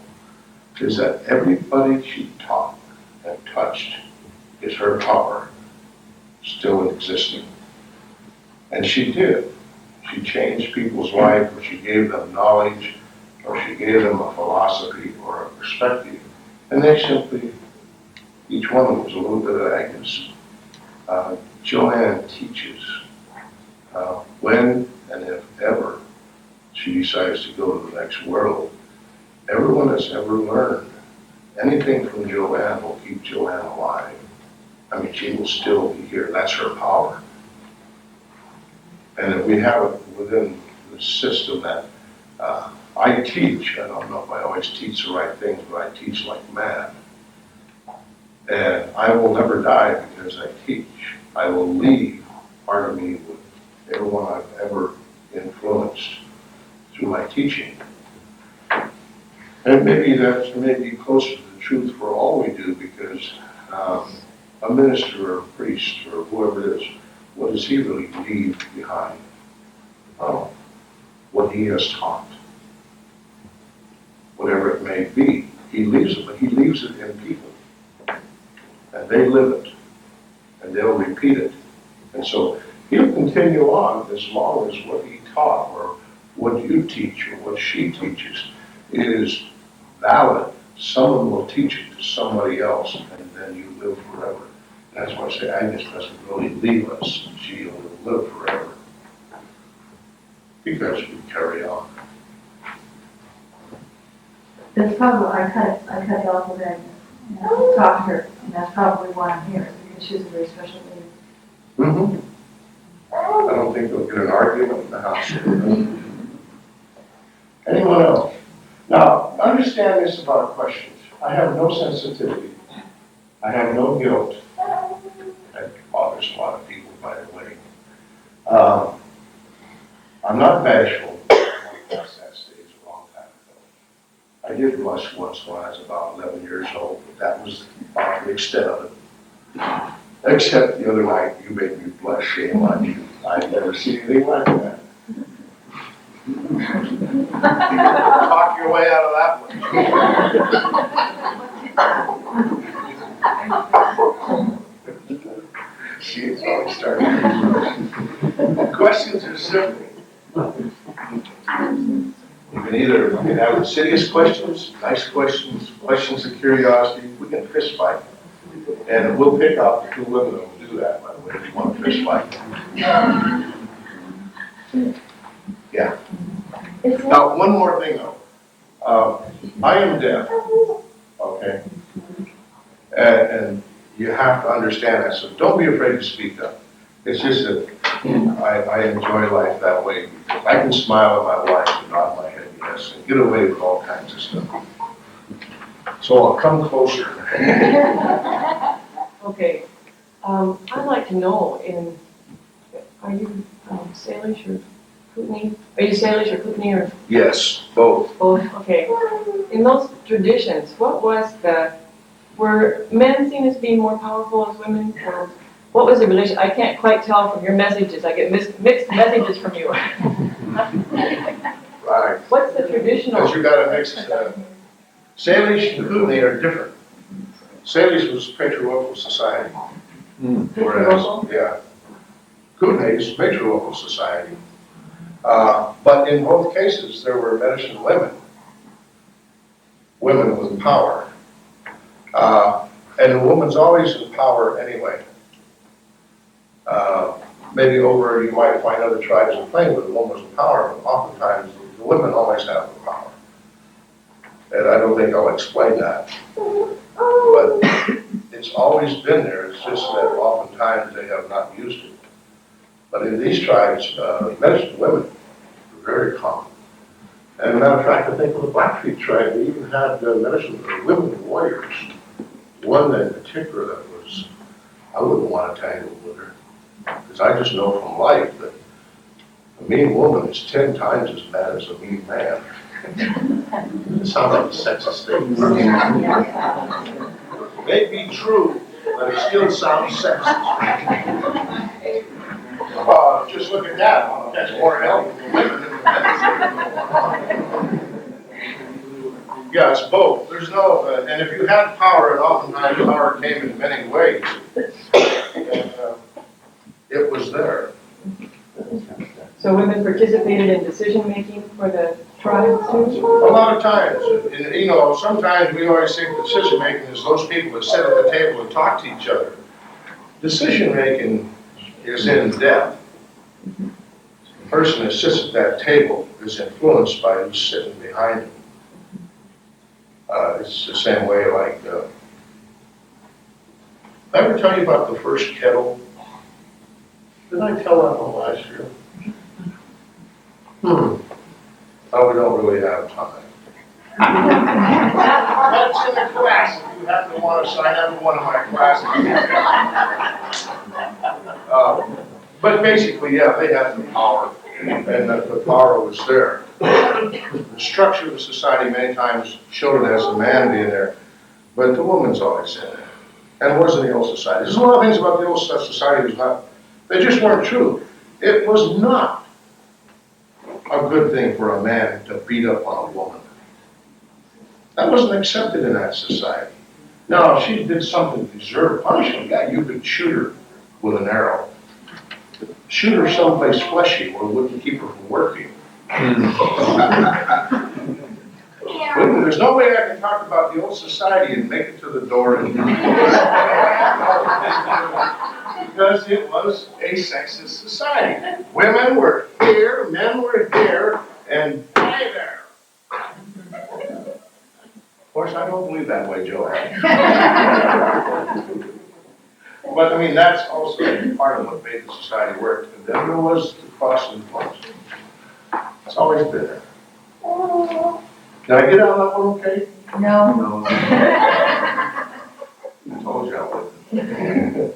is that everybody she taught and touched is her power still existing. And she did. She changed people's lives, or she gave them knowledge, or she gave them a philosophy or a perspective. And they simply, each one of them was a little bit of Agnes. Joanne teaches when and if ever she decides to go to the next world. Everyone that's ever learned anything from Joanne will keep Joanne alive. I mean, she will still be here. That's her power. And if we have it within the system that I teach, I don't know if I always teach the right things, but I teach like mad. And I will never die because I teach. I will leave part of me with everyone I've ever influenced through my teaching. And maybe that may be closer to the truth for all we do, because a minister or a priest or whoever it is, what does he really leave behind? What he has taught. Whatever it may be, he leaves it, but he leaves it in people. And they live it. And they'll repeat it. And so he'll continue on as long as what he taught or what you teach or what she teaches is valid. Someone will teach it to somebody else, and then you live forever. That's why I say Agnes doesn't really leave us. She will live forever. Because we carry on. that's probably, I cut it off with Agnes. And I talked to her, and that's probably why I'm here, because she's a very special lady. Mm-hmm. I don't think we'll get an argument in the house. Anyone else? Now, understand this about questions. I have no sensitivity. I have no guilt. That bothers a lot of people, by the way. I'm not bashful. I passed that stage a long time ago. I did blush once when I was about 11 years old, but that was about the extent of it. Except the other night, you made me blush, shame on you. I've never seen anything like that. Talk your way out of that one. See, it's always starting. Questions are simple. You can have insidious questions, nice questions, questions of curiosity. We can fist fight. And we'll pick out the two women that will do that, by the way, if you want to fist fight. Yeah. Now, one more thing though. I am deaf, okay? And you have to understand that, so don't be afraid to speak up. It's just that I enjoy life that way. I can smile at my wife and nod my head yes, and get away with all kinds of stuff. So I'll come closer. Okay, I'd like to know, are you Salish or Kootenai? Are you Salish or Kootenai or Yes, both. both? Okay. In those traditions, were men seen as being more powerful as women? Or what was the relation? I can't quite tell from your messages. I get mixed messages from you. Right. What's the traditional? Because you got to mix, Salish and Kootenai are different. Salish was patriarchal society. Whereas, yeah, Kootenai is matriarchal society. But in both cases, there were medicine women with power. And the woman's always in power anyway. Maybe over, you might find other tribes are playing with the woman's power, but oftentimes the women always have the power. And I don't think I'll explain that. But it's always been there, it's just that oftentimes they have not used it. But in these tribes, medicine women are very common. And as a matter of fact, I think with the Blackfeet tribe, they even had medicine women warriors. One in particular that was, I wouldn't want to tangle with her. Because I just know from life that a mean woman is 10 times as bad as a mean man. It sounds like a sexist thing. It may be true, but it still sounds sexist. Just look at that. That's more help than women. Yeah, it's both. There's no, and if you had power, and oftentimes power came in many ways, and it was there. So women participated in decision-making for the tribes too? A lot of times, and, you know, sometimes we always think decision-making is those people that sit at the table and talk to each other. Decision-making is in depth. The person that sits at that table is influenced by who's sitting behind him. It's the same way like, did I ever tell you about the first kettle? Didn't I tell that one last year? Oh, we don't really have time. That's in the class, if you happen to want to sign up for one of my classes. But basically, yeah, they had the power, and the power was there. The structure of the society many times showed it as a man being there, but the woman's always in there. And it wasn't the old society. There's a lot of things about the old society was not, they just weren't true. It was not a good thing for a man to beat up on a woman. That wasn't accepted in that society. Now, if she did something to deserve punishment, yeah, you could shoot her with an arrow. Shoot her someplace fleshy where it wouldn't keep her from working. There's no way I can talk about the old society and make it to the door. Because it was a sexist society. Women were here, men were here, and die there. Of course, I don't believe that way, Joanne. But I mean, that's also part of what made the society work. And then there was the cross influence. It's always been there. Did I get out of that one okay? No. I told you I would.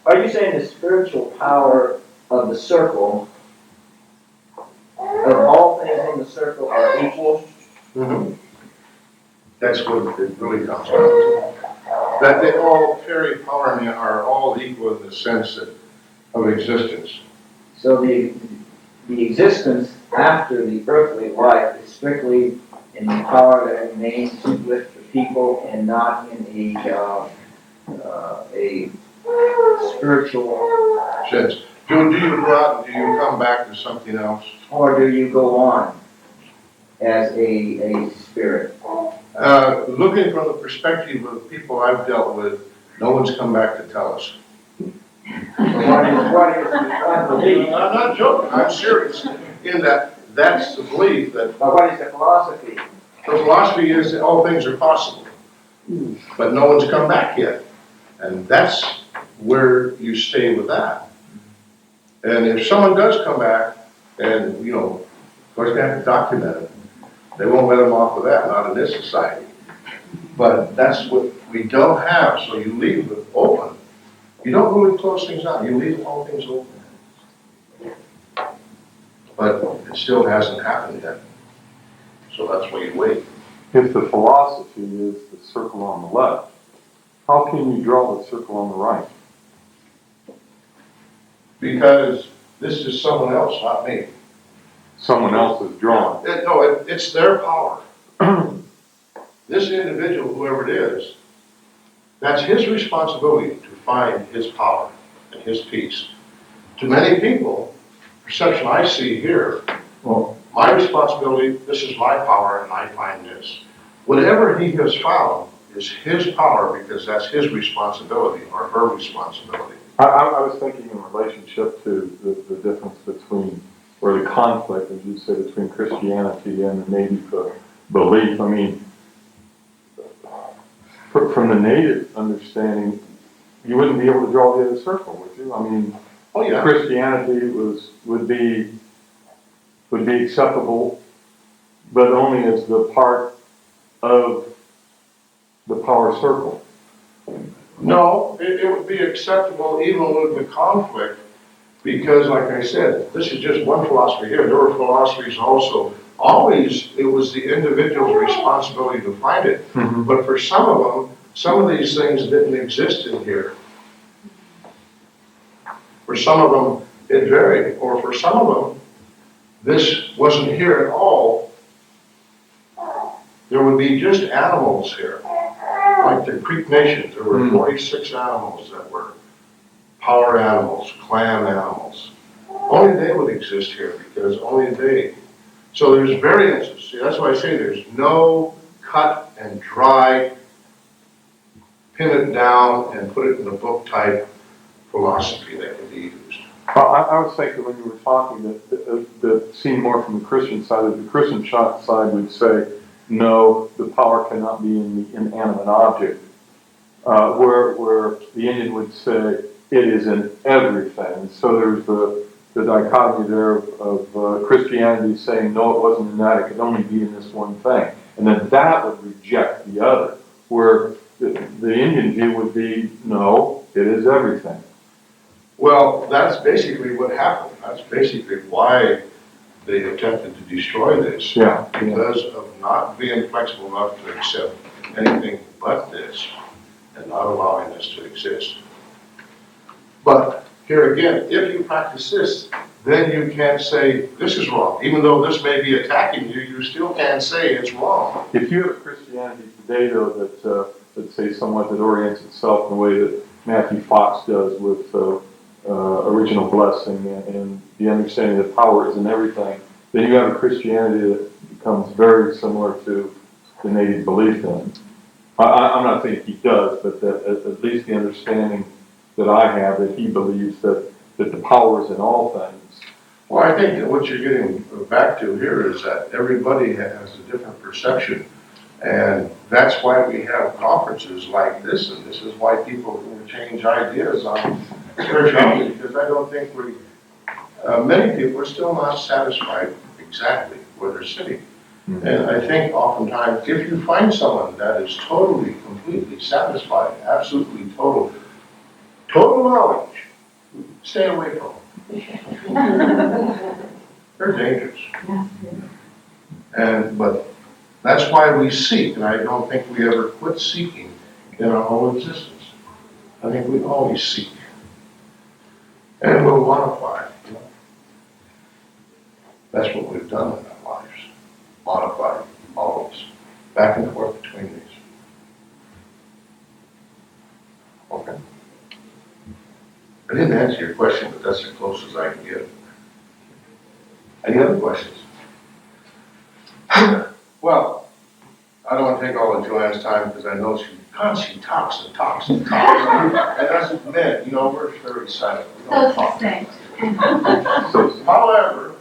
Are you saying the spiritual power of the circle, of all things in the circle, are equal? Mm-hmm. That's what it really comes down to. That they all carry power and they are all equal in the sense of existence. So the existence after the earthly life is strictly in the power that remains with the people and not in a spiritual, Sense. Do you go out and do you come back to something else? or do you go on as a spirit? Looking from the perspective of the people I've dealt with, no one's come back to tell us. What is the unbelief? I'm not joking, I'm serious in that's the belief that But what is the philosophy? the philosophy is that all things are possible. But no one's come back yet. And that's where you stay with that. And if someone does come back, and, you know, of course they have to document it, they won't let them off of that, not in this society. But that's what we don't have, so you leave it open. You don't really close things out, you leave all things open. But it still hasn't happened yet. So that's why you wait. If the philosophy is the circle on the left, how can you draw the circle on the right? Because this is someone else, not me. Someone else is drawing. It's their power. This individual, whoever it is, that's his responsibility to find his power and his peace. To many people, perception I see here, Well, my responsibility, this is my power and I find this. Whatever he has found is his power because that's his responsibility or her responsibility. I was thinking in relationship to the difference between, or the conflict, as you say, between Christianity and the native belief. I mean, from the native understanding, you wouldn't be able to draw the other circle, would you? I mean, Oh yeah. Christianity would be acceptable, but only as the part of the power circle. No, it would be acceptable even with the conflict because, like I said, this is just one philosophy here. There were philosophies also. Always, it was the individual's responsibility to find it. Mm-hmm. But for some of them, some of these things didn't exist in here. For some of them, it varied. Or for some of them, this wasn't here at all. There would be just animals here. Like the Creek Nations, there were 46 animals that were power animals, clan animals. Only they would exist here because only they. So there's variances. See, that's why I say there's no cut and dry, pin it down and put it in a book type philosophy that can be used. Well, I was thinking when you were talking that seemed more from the Christian side, that the Christian side would say, no, the power cannot be in the inanimate object. Where the Indian would say, it is in everything. So there's the dichotomy there of Christianity saying, no, it wasn't in that, it could only be in this one thing. And then that would reject the other, where the Indian view would be, no, it is everything. Well, that's basically what happened. That's basically why they attempted to destroy this. Yeah. Because of not being flexible enough to accept anything but this and not allowing this to exist. But here again, if you practice this, then you can't say this is wrong. Even though this may be attacking you, you still can't say it's wrong. If you have a Christianity today, though, that say somewhat that orients itself in the way that Matthew Fox does with original blessing and the understanding that power is in everything, then you have a Christianity that becomes very similar to the native belief in. I'm not saying he does, but that at least the understanding that I have, that he believes that the power is in all things. Well, I think that what you're getting back to here is that everybody has a different perception. And that's why we have conferences like this, and this is why people change ideas on spirituality, because I don't think many people are still not satisfied exactly where they're sitting. Mm-hmm. And I think oftentimes, if you find someone that is totally, completely satisfied, absolutely total knowledge, stay away from them. They're dangerous. But that's why we seek, and I don't think we ever quit seeking in our whole existence. I think we always seek. And we'll modify. That's what we've we've done in our lives. Modified, always, back and forth between these. Okay. I didn't answer your question, but that's as close as I can get. Any other questions? Well, I don't want to take all of Joanne's time because I know she talks and talks and talks. And as men, you know, we're very silent. We don't talk. However,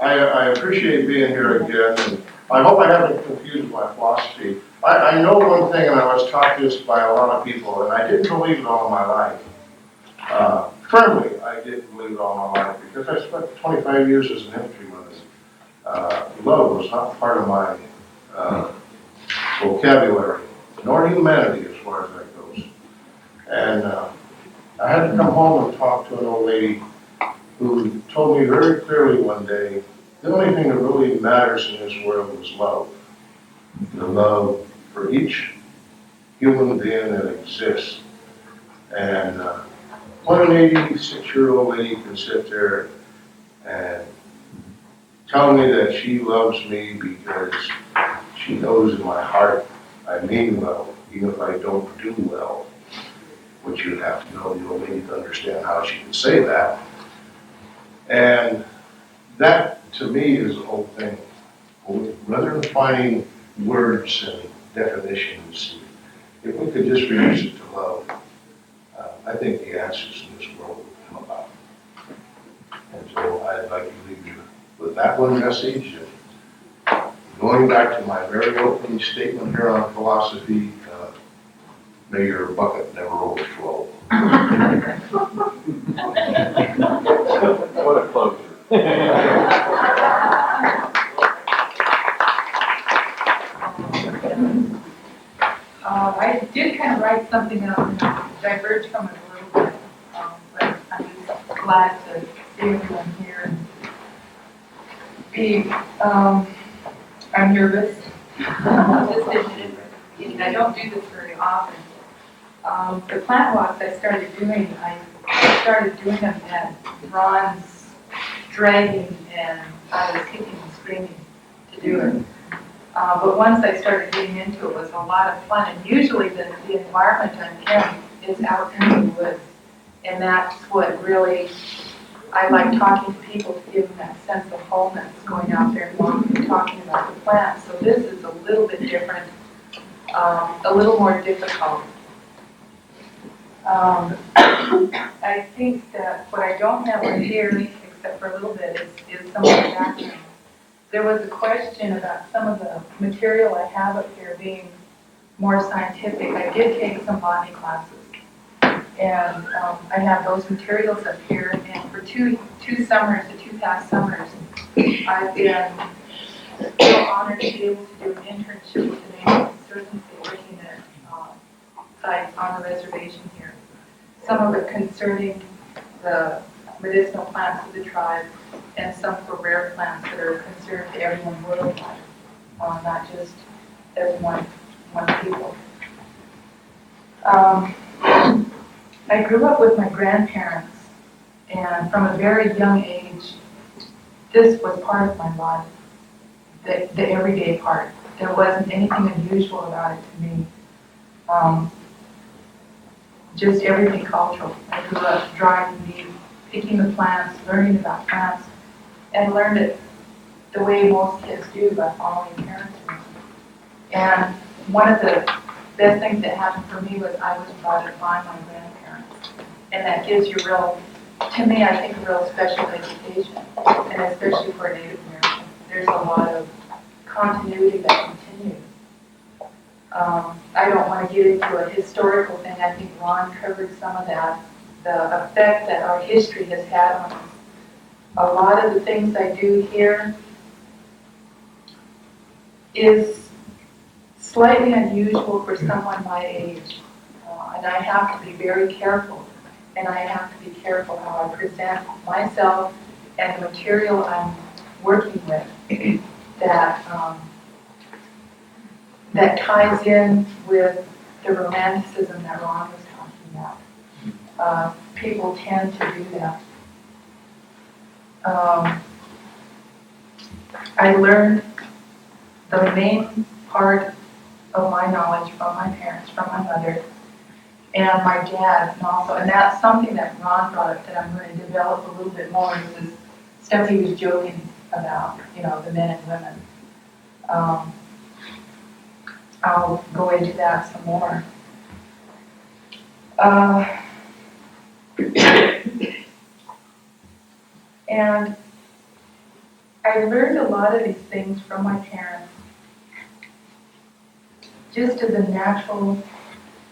I appreciate being here again, and I hope I haven't confused my philosophy. I know one thing, and I was taught this by a lot of people, and I didn't believe it all my life. Firmly, I didn't believe it all my life because I spent 25 years as an infantryman. Love was not part of my vocabulary, nor humanity as far as that goes. And I had to come home and talk to an old lady who told me very clearly one day, the only thing that really matters in this world is love. The love for each human being that exists. And when an 86-year-old lady can sit there and tell me that she loves me because she knows in my heart I mean well, even if I don't do well, which you have to know the old lady to understand how she can say that. And that, to me, is the whole thing. Rather than finding words and definitions, if we could just reduce it to love, I think the answers in this world would come about. And so I'd like to leave you with that one message. And going back to my very opening statement here on philosophy, may your bucket never overflow. What a closure. I did kind of write something up and diverge from it a little bit, but I'm just glad to see everyone here. I'm nervous. Just admit it from the beginning. I don't do this very often. The plant walks I started doing them at Ron's dragging, and I was kicking and screaming to do it. But once I started getting into it, it was a lot of fun. And usually the environment I'm in is out in the woods. And that's what really, I like talking to people to give them that sense of wholeness, going out there and walking and talking about the plants. So this is a little bit different, a little more difficult. I think that what I don't have on here, except for a little bit, is some of the background. There was a question about some of the material I have up here being more scientific. I did take some botany classes, and I have those materials up here. And for two past summers, I've been so honored to be able to do an internship with the Native Conservancy, looking at sites on the reservation here. Some of it concerning the medicinal plants of the tribe, and some for rare plants that are conserved to everyone worldwide, not just everyone, one people. I grew up with my grandparents, and from a very young age, this was part of my life, the everyday part. There wasn't anything unusual about it to me. Just everything cultural. I grew up drawing meat, picking the plants, learning about plants, and learned it the way most kids do, by following parents. And one of the best things that happened for me was I was brought up by my grandparents. And that gives you to me, I think, a real special education, and especially for a Native American. There's a lot of continuity that continues. I don't want to get into a historical thing. I think Ron covered some of that, the effect that our history has had on us. A lot of the things I do here is slightly unusual for someone my age, and I have to be very careful, and I have to be careful how I present myself and the material I'm working with that ties in with the romanticism that Ron was talking about. People tend to do that. I learned the main part of my knowledge from my parents, from my mother, and my dad, and that's something that Ron brought up that I'm going to develop a little bit more, is this stuff he was joking about, the men and women. I'll go into that some more. And I learned a lot of these things from my parents, just as a natural,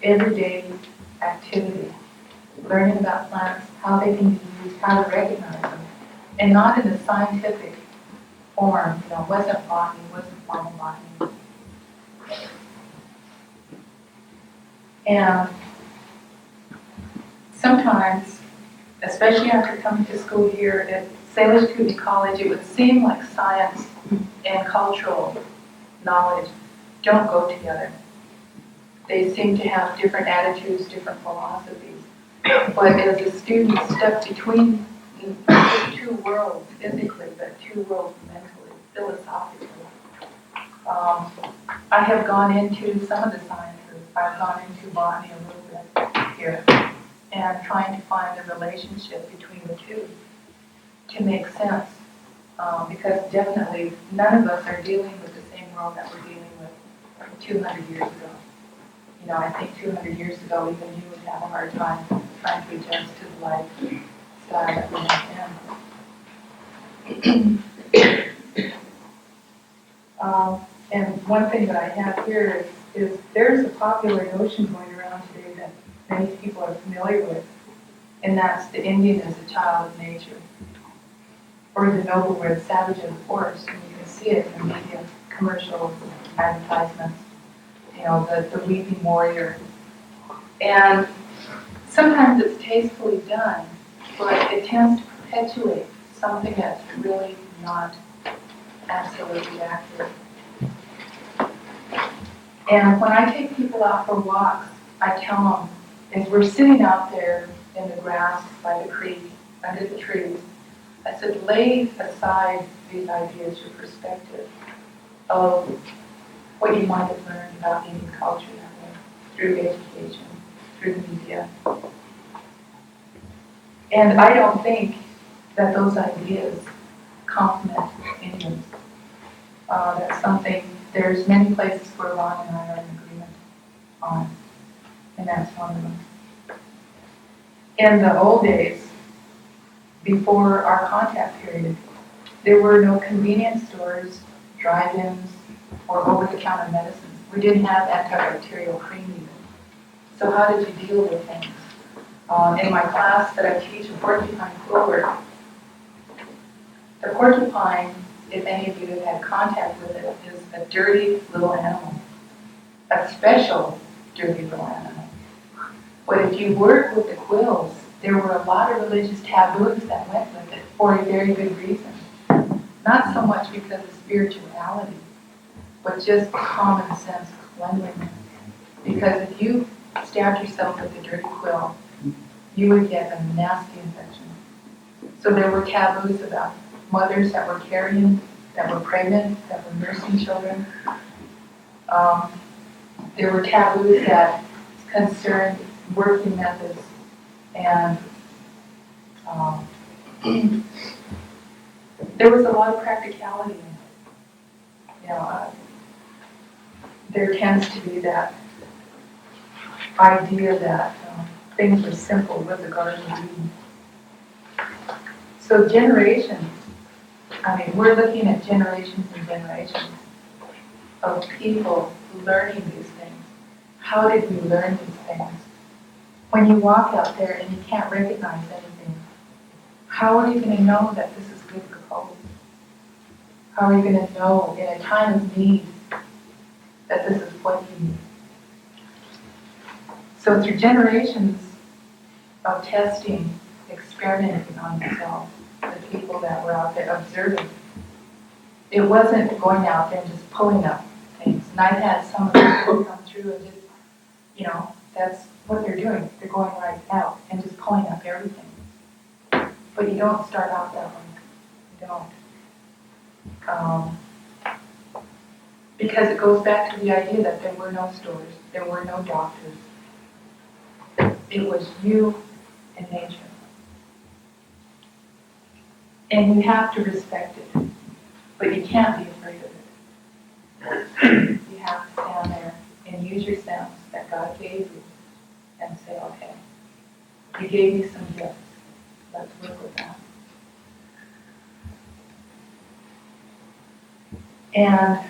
everyday activity. Learning about plants, how they can be used, how to recognize them, and not in a scientific form. It wasn't botany, wasn't formal botany. And sometimes, especially after coming to school here at Salish Kootenai College, it would seem like science and cultural knowledge don't go together. They seem to have different attitudes, different philosophies. But as a student stepped between two worlds physically, but two worlds mentally, philosophically, I have gone into some of the sciences. I've gone into botany a little bit here, and trying to find a relationship between the two to make sense. Because definitely none of us are dealing with the same world that we're dealing with 200 years ago. I think 200 years ago, even you would have a hard time trying to adjust to the lifestyle that we have. And one thing that I have here is there's a popular notion going around today that many people are familiar with, and that's the Indian as a child of nature, or the noble where the savage of the forest, and you can see it in the media, commercials, advertisements, the weeping warrior. And sometimes it's tastefully done, but it tends to perpetuate something that's really not absolutely accurate. And when I take people out for walks, I tell them, as we're sitting out there in the grass by the creek, under the trees, I said, lay aside these ideas, your perspective of what you might have learned about Indian culture that way, through education, through the media. And I don't think that those ideas complement Indians. That's something, there's many places where Ron and I are in agreement on, and that's one of them. In the old days, before our contact period, there were no convenience stores, drive-ins, or over-the-counter medicines. We didn't have antibacterial cream even. So how did you deal with things? In my class that I teach, a porcupine quiller, the porcupine, if any of you have had contact with it, is a dirty little animal, a special dirty little animal. But if you work with the quills, there were a lot of religious taboos that went with it for a very good reason. Not so much because of spirituality, but just common sense cleanliness. Because if you stabbed yourself with a dirty quill, you would get a nasty infection. So there were taboos about mothers that were carrying, that were pregnant, that were nursing children. There were taboos that concerned working methods, and there was a lot of practicality in it. There tends to be that idea that things are simple with the Garden of Eden. So generations, we're looking at generations and generations of people learning these things. How did we learn these things? When you walk out there and you can't recognize anything, how are you going to know that this is good for cold? How are you going to know in a time of need that this is what you need? So through generations of testing, experimenting on themselves, the people that were out there observing, it wasn't going out there and just pulling up things. And I've had some of them come through and just, that's what they're doing. They're going right out and just pulling up everything. But you don't start out that way. You don't. Because it goes back to the idea that there were no stores, there were no doctors. It was you and nature. And you have to respect it, but you can't be afraid of it. You have to stand there and use your sense that God gave you and say, okay, you gave me some gifts, let's work with that. And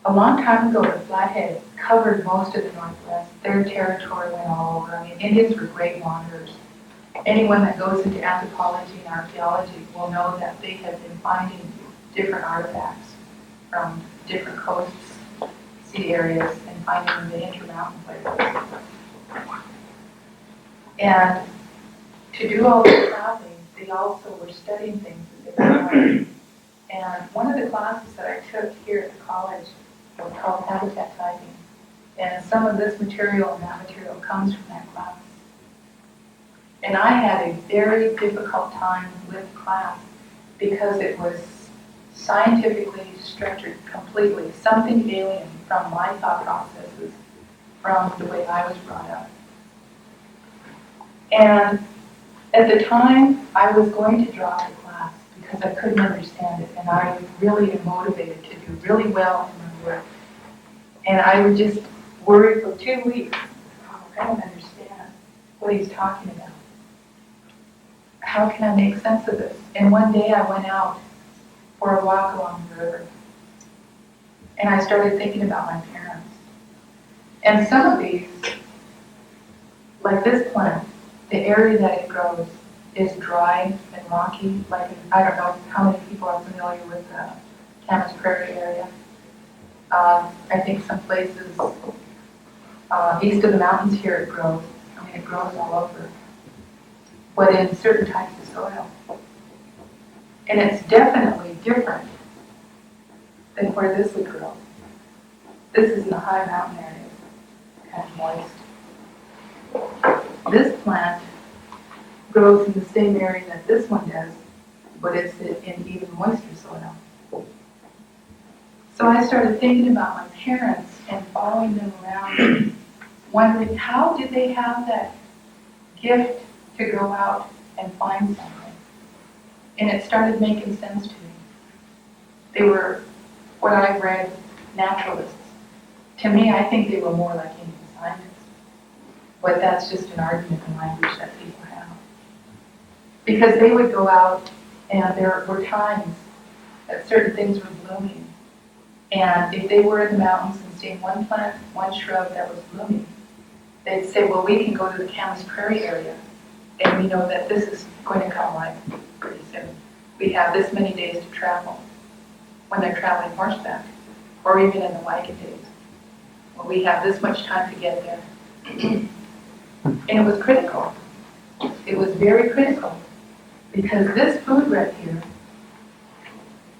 a long time ago, the Flathead covered most of the Northwest. Their territory went all over. I mean, Indians were great wanderers. Anyone that goes into anthropology and archaeology will know that they have been finding different artifacts from different coasts, sea areas, and finding them in intermountain places. And to do all this traveling, they also were studying things that they were learning. And one of the classes that I took here at the college was called habitat typing. And some of this material and that material comes from that class. And I had a very difficult time with class because it was scientifically structured completely, something alien from my thought processes, from the way I was brought up. And at the time, I was going to drop the class because I couldn't understand it, and I really am motivated to do really well in my work. And I would just worry for 2 weeks. Oh, I don't understand what he's talking about. How can I make sense of this? And one day I went out for a walk along the river, and I started thinking about my parents. And some of these, like this plant, the area that it grows is dry and rocky. Like, I don't know how many people are familiar with the Camas Prairie area. I think some places east of the mountains here it grows. I mean, it grows all over, but in certain types of soil. And it's definitely different than where this would grow. This is in the high mountain area, kind of moist. This plant grows in the same area that this one does, but it's in even moister soil. So I started thinking about my parents and following them around, wondering how did they have that gift to go out and find something. And it started making sense to me. They were what I've read, naturalists. To me, I think they were more like Indian scientists. But that's just an argument in language that people have. Because they would go out and there were times that certain things were blooming. And if they were in the mountains and seeing one plant, one shrub that was blooming, they'd say, well, we can go to the Camas Prairie area, and we know that this is going to come ripe pretty soon. We have this many days to travel when they're traveling horseback, or even in the wagon days. Well, we have this much time to get there. And it was critical. It was very critical, because this food right here,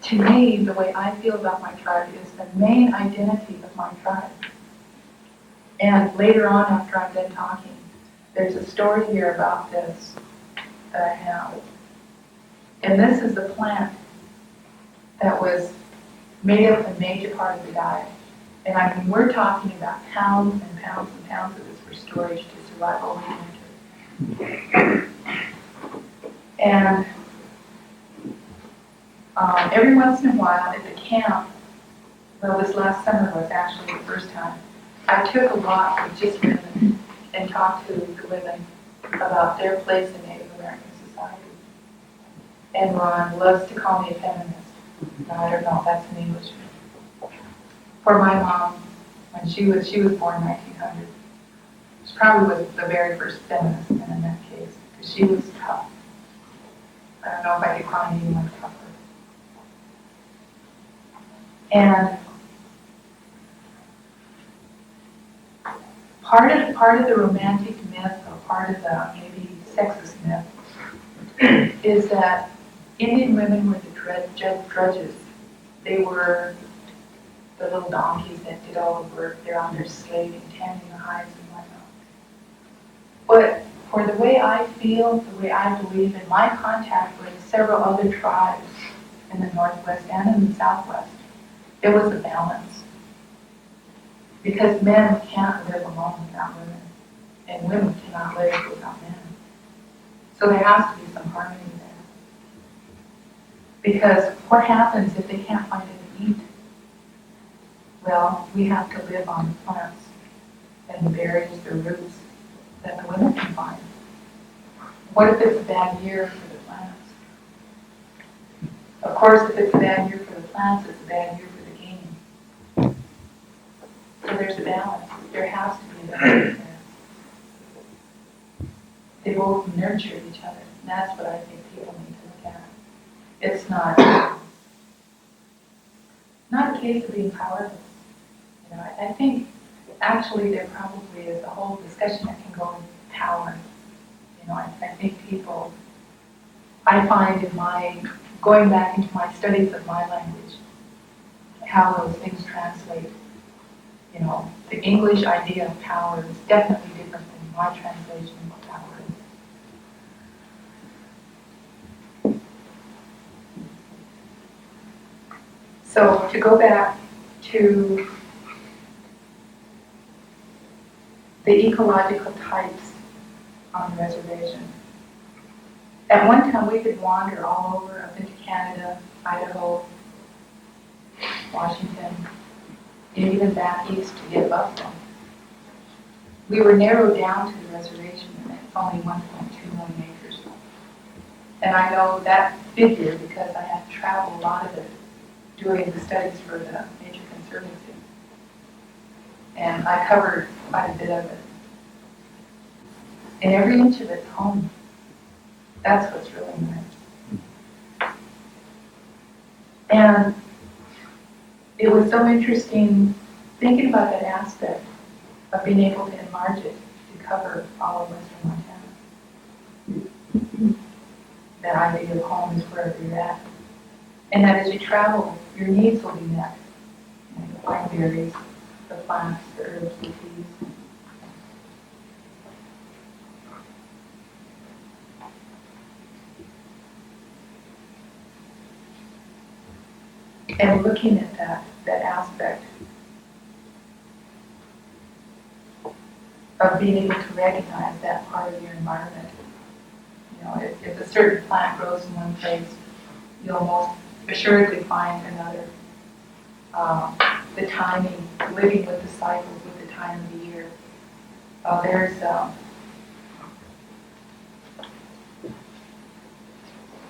to me, the way I feel about my tribe is the main identity of my tribe. And later on, after I'm done talking, there's a story here about this that I have. And this is the plant that was made up a major part of the diet. And I mean, we're talking about pounds and pounds and pounds of this for storage to survive over the winter. And every once in a while at the camp, well, this last summer was actually the first time, I took a walk with just women and talked to the women about their place in Native American society. And Ron loves to call me a feminist. Now, I don't know if that's an English word. For my mom, when she was born in 1900, she probably was the very first feminist in that case, because she was tough. I don't know if I could find anyone tougher. And part of the romantic myth, or part of the maybe sexist myth, is that Indian women were the drudges. They were the little donkeys that did all the work. They're on their slaving, tending the hives and whatnot. But for the way I feel, the way I believe, in my contact with several other tribes in the Northwest and in the Southwest. It was a balance. Because men can't live alone without women, and women cannot live without men. So there has to be some harmony there. Because what happens if they can't find any meat? Well, we have to live on the plants and the berries, the roots that the women can find. What if it's a bad year for the plants? Of course, if it's a bad year for the plants, it's a bad year for the game. So there's a balance. There has to be a balance there. They both nurture each other. And that's what I think people need to look at. It's not a case of being powerless. You know, I think actually there probably is a whole discussion that can go into power. You know, I think people, I find in my, going back into my studies of my language, how those things translate. You know, the English idea of power is definitely different than my translation of power. So to go back to the ecological types on the reservation. At one time we could wander all over up into Canada, Idaho, Washington, and even back east to get buffalo. We were narrowed down to the reservation and it's only 1.2 million acres. And I know that figure because I had to travel a lot of it doing the studies for the Nature Conservancy. And I covered quite a bit of it. And every inch of it's home. That's what's really nice. And it was so interesting thinking about that aspect of being able to enlarge it to cover all of western Montana. That idea of home is wherever you're at. And that as you travel, your needs will be met. You know, the pine berries, the plants, the herbs, the teas. And looking at that aspect of being able to recognize that part of your environment. You know, if a certain plant grows in one place, you'll most assuredly find another. The timing, living with the cycles, with the time of the year. There's a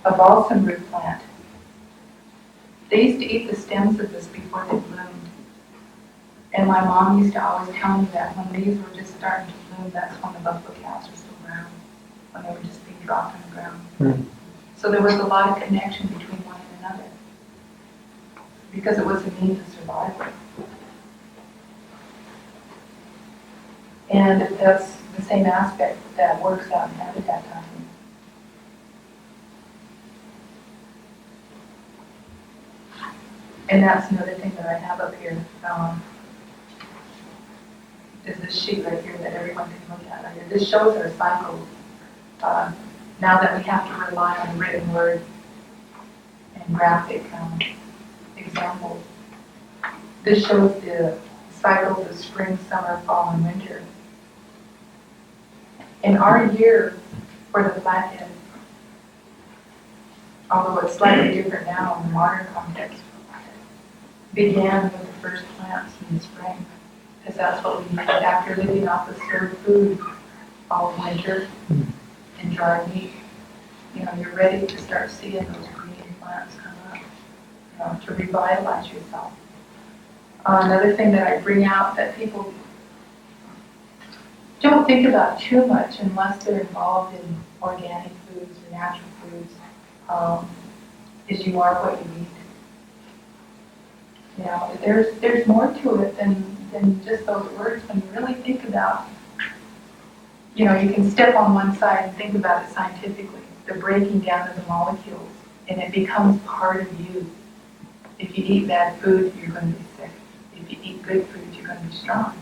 balsam root plant. They used to eat the stems of this before they bloomed. And my mom used to always tell me that when these were just starting to bloom, that's when the buffalo cows were still around, when they were just being dropped on the ground. Mm. So there was a lot of connection between one and another, because it was a means of survival. And that's the same aspect that works out in habitat timing. And that's another thing that I have up here. Is this sheet right here that everyone can look at right here. This shows our cycles. Now that we have to rely on written word and graphic examples. This shows the cycles of spring, summer, fall, and winter. In our year for the flathead, although it's slightly different now in the modern context, began with the first plants in the spring, because that's what we need after living off of stored food all winter and dry meat. You know, you're ready to start seeing those green plants come up, you know, to revitalize yourself. Another thing that I bring out that people don't think about too much unless they're involved in organic foods or natural foods, is you are what you eat. You know, there's more to it than just those words when you really think about, you know, you can step on one side and think about it scientifically, the breaking down of the molecules, and it becomes part of you. If you eat bad food, you're going to be sick. If you eat good food, you're going to be strong.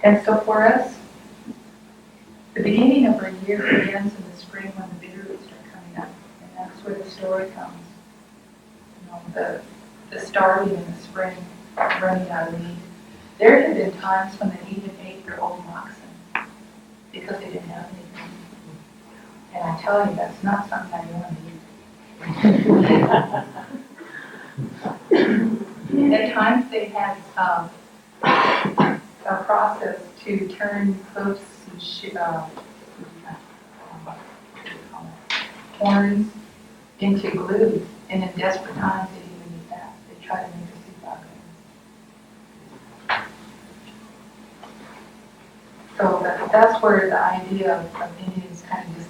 And so for us, the beginning of our year begins in the spring when the bitter roots start coming up. And that's where the story comes. You know, the starting in the spring, running out of meat. There have been times when they even ate their old oxen because they didn't have anything. And I tell you, that's not something I want to eat. At times they had a process to turn hoofs and horns into glue, and in desperate times they even use that. They try to make a soup out of it. So that's where the idea of Indians kind of just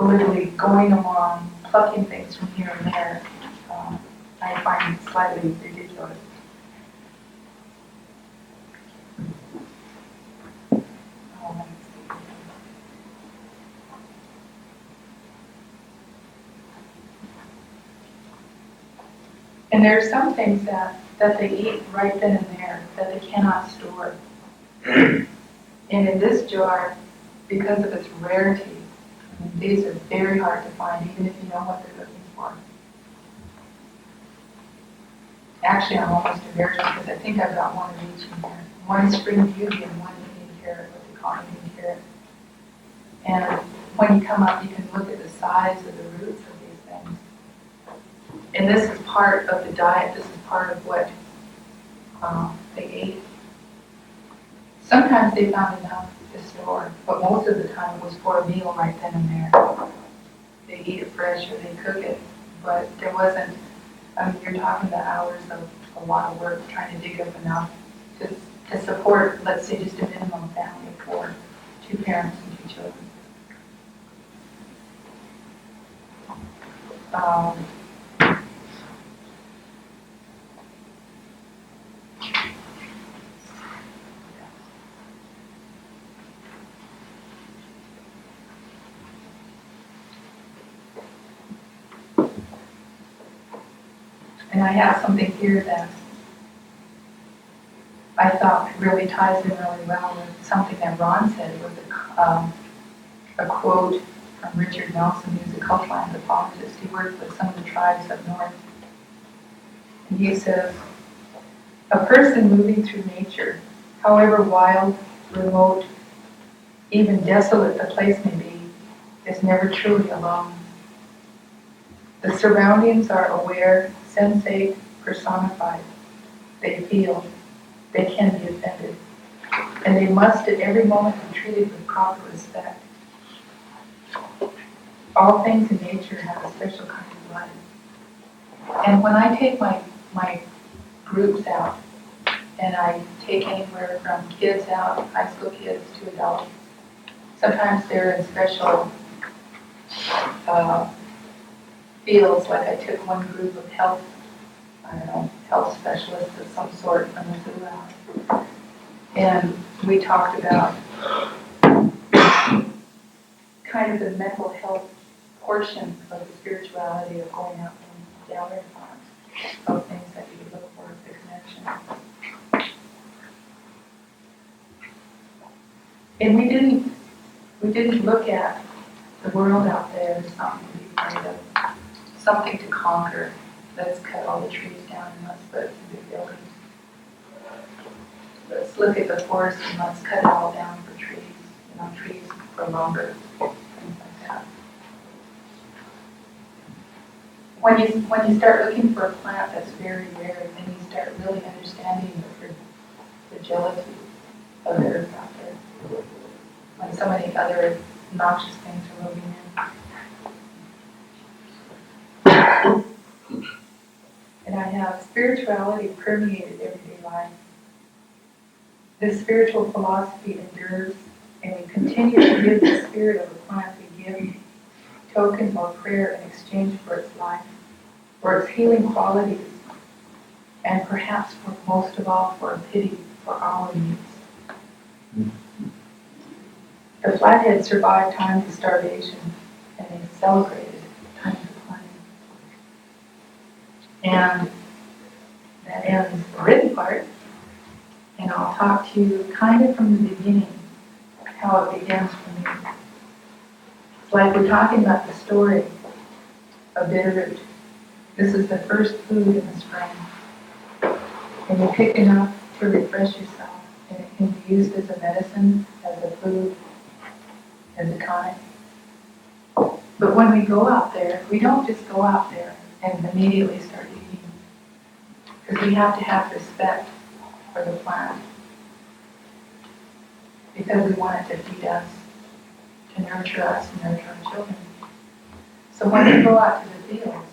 literally going along, plucking things from here and there, I find slightly ridiculous. And there are some things that they eat right then and there that they cannot store. And in this jar, because of its rarity, these are very hard to find, even if you know what they're looking for. Actually, I'm almost embarrassed because I think I've got one of each in here. One spring beauty and one Indian carrot, what they call Indian carrot. And when you come up, you can look at the size of the roots of these things. And this is part of the diet. This is part of what they ate. Sometimes they found enough to store, but most of the time it was for a meal right then and there. They eat it fresh or they cook it, but there wasn't, you're talking about hours of a lot of work trying to dig up enough to support, let's say, just a minimum family for 2 parents and 2 children. And I have something here that I thought really ties in really well with something that Ron said. It was a quote from Richard Nelson, who's a cultural anthropologist. He worked with some of the tribes up north. And he says, a person moving through nature, however wild, remote, even desolate the place may be, is never truly alone. The surroundings are aware, sensate, personified. They feel, they can be offended, and they must at every moment be treated with proper respect. All things in nature have a special kind of life. And when I take my groups out, and I take anywhere from kids out, high school kids to adults, sometimes they're in special fields, like I took one group of health specialists of some sort from the zoo out. And we talked about kind of the mental health portion of the spirituality of going out and gathering farms, of things that you would look for, the connection. And we didn't look at the world out there as something to be afraid of, something to conquer. Let's cut all the trees down and let's put big buildings. Let's look at the forest and let's cut it all down for trees, trees for lumber, things like that. When you start looking for a plant that's very rare, then you start really understanding the fragility of the earth out there. When so many other noxious things are moving in. And I have spirituality permeated everyday life. This spiritual philosophy endures, and we continue to give the spirit of the plant we give token or prayer in exchange for its life, for its healing qualities, and perhaps most of all for a pity for our needs. The Flatheads survived times of starvation, and they celebrated times of plenty. And that ends the written part, and I'll talk to you kind of from the beginning, how it begins for me. It's like we're talking about the story of bitterroot. This is the first food in the spring. And you pick enough to refresh yourself, and it can be used as a medicine, as a food, as a tonic. But when we go out there, we don't just go out there and immediately start eating. Because we have to have respect for the plant. Because we want it to feed us, to nurture us and nurture our children. So when we go out to the fields,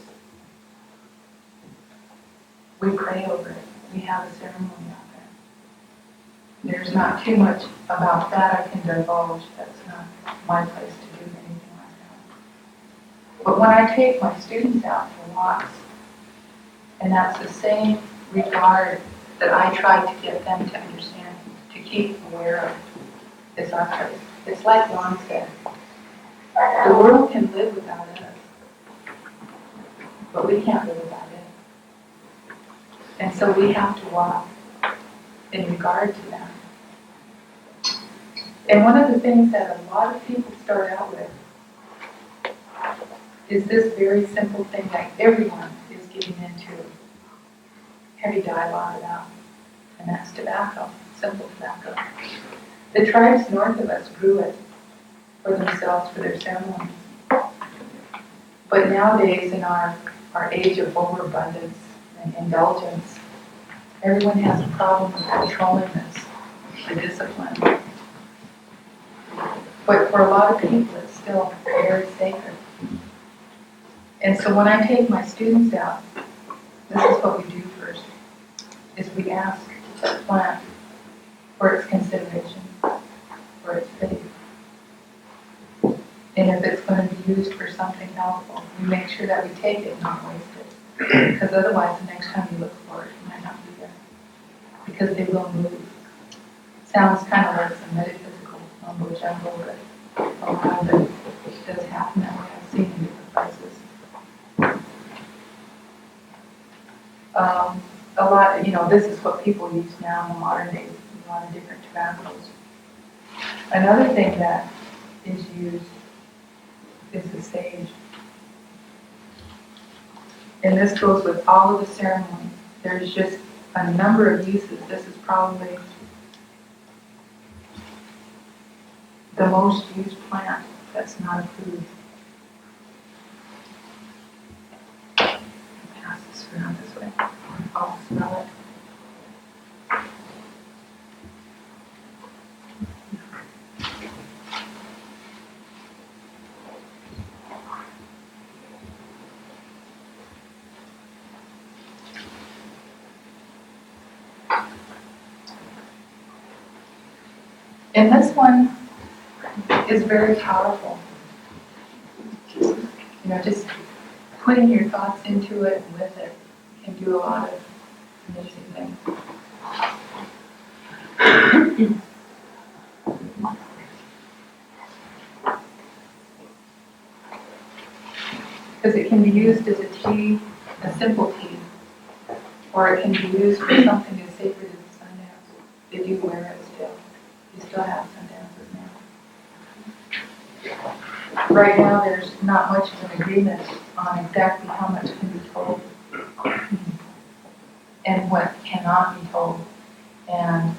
we pray over it. We have a ceremony out there. There's not too much about that I can divulge. That's not my place to do anything like that. But when I take my students out for walks, and that's the same regard that I try to get them to understand, to keep aware of, is our place. It's like Ron said, the world can live without us, but we can't live without it. And so we have to walk in regard to that. And one of the things that a lot of people start out with is this very simple thing that everyone is getting into heavy dialogue about, and that's tobacco, simple tobacco. The tribes north of us grew it for themselves, for their ceremonies. But nowadays, in our age of overabundance and indulgence, everyone has a problem with controlling this, the discipline. But for a lot of people, it's still very sacred. And so when I take my students out, this is what we do first, is we ask the plant for its consideration, for its faith. And if it's going to be used for something helpful, we make sure that we take it and not waste it. Because otherwise, the next time you look for it, it might not be there. Because they will move. Sounds kind of like some metaphysical mumbo jumbo, but a lot of it does happen that way. I've seen in different places. A lot, this is what people use now in the modern days, a lot of different tobaccos. Another thing that is used is the sage. And this goes with all of the ceremonies. There's just a number of uses. This is probably the most used plant that's not a food. Pass this around this way. I'll smell it. And this one is very powerful. Just putting your thoughts into it and with it can do a lot of amazing things. Because it can be used as a tea, a simple tea, or it can be used for something as sacred as a sundance. They do wear it still. You still have sundances now. Right now, there's not much of an agreement on exactly how much can be told and what cannot be told. And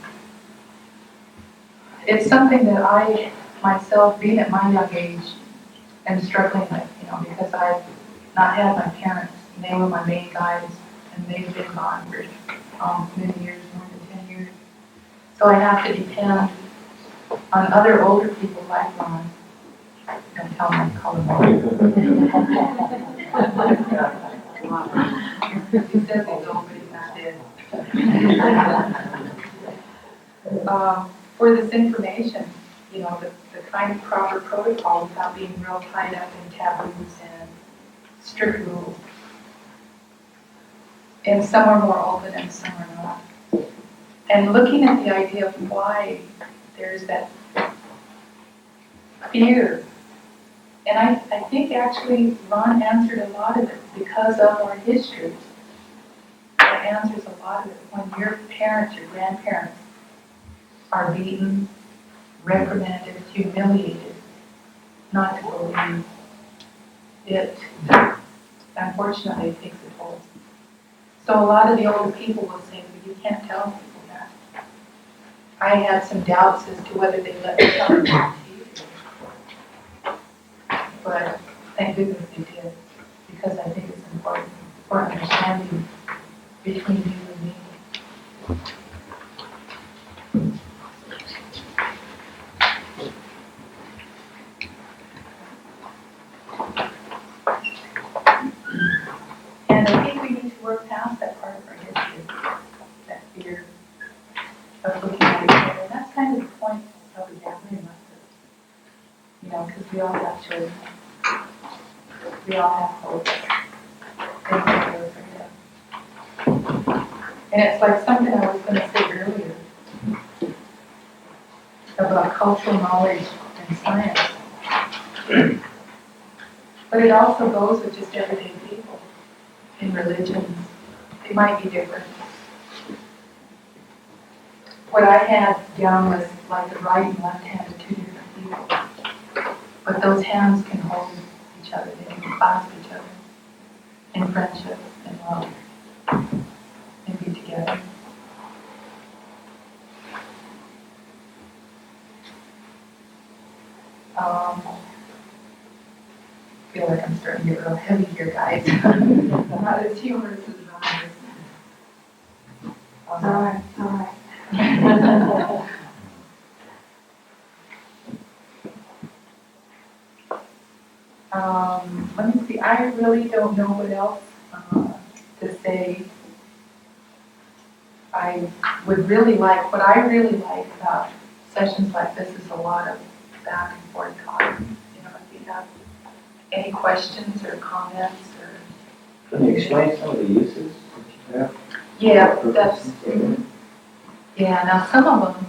it's something that I, myself, being at my young age, am struggling with, because I've not had my parents, and they were my main guides, and they've been gone for many years, more than 10 years. So I have to depend on other older people like Ron. Don't tell me I call him Ron. He says he's old, but he's not dead. For this information, the kind of proper protocol without being real tied up in taboos and strict rules. And some are more open and some are not. And looking at the idea of why there's that fear. And I think actually Ron answered a lot of it because of our history. It answers a lot of it. When your parents, your grandparents are beaten, reprimanded, humiliated, not to believe it, unfortunately, takes a toll. So a lot of the older people will say, well, you can't tell people that. I had some doubts as to whether they let me tell them on TV. But thank goodness they did, because I think it's important for understanding between you and me. And I think we need to work past that part of our history, that fear of looking at each other. And that's kind of the point of the gathering like this. You know, because we all have children. We all have hopes. And we never forget. And it's like something I was going to say earlier about cultural knowledge and science. But it also goes with just everyday people in religions. They might be different. What I had down was like the right and left hand of two different people. But those hands can hold each other. They can clasp each other in friendship and love and be together. I feel like I'm starting to get real heavy here, guys. I'm not as humorous as Ron is. Alright, alright. Let me see, I really don't know what else to say. I would really like, what I really like about sessions like this is a lot of back and forth talk. You know, if you have any questions or comments or... Can you explain some of the uses? Yeah, that's... Yeah, now some of them,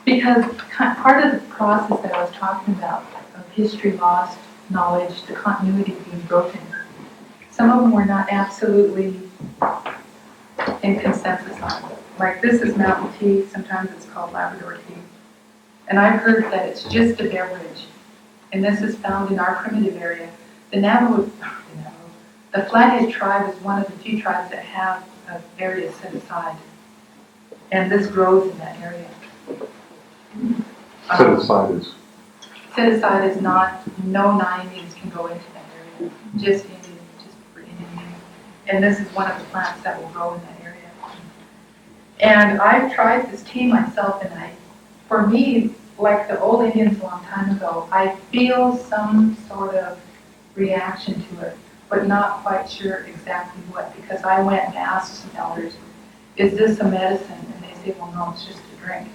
because part of the process that I was talking about, of history lost, knowledge, the continuity being broken, some of them were not absolutely in consensus on. Like this is mountain tea, sometimes it's called Labrador tea. And I've heard that it's just a beverage. And this is found in our primitive area. The Flathead tribe is one of the few tribes that have an area set aside. And this grows in that area. Set aside is, Set aside is not, no non-Indians can go into that area. Just Indians, just for Indian. And this is one of the plants that will grow in that area. And I've tried this tea myself, and for me, like the old Indians a long time ago, I feel some sort of reaction to it, but not quite sure exactly what, because I went and asked some elders, is this a medicine? And they say, well, no, it's just a drink.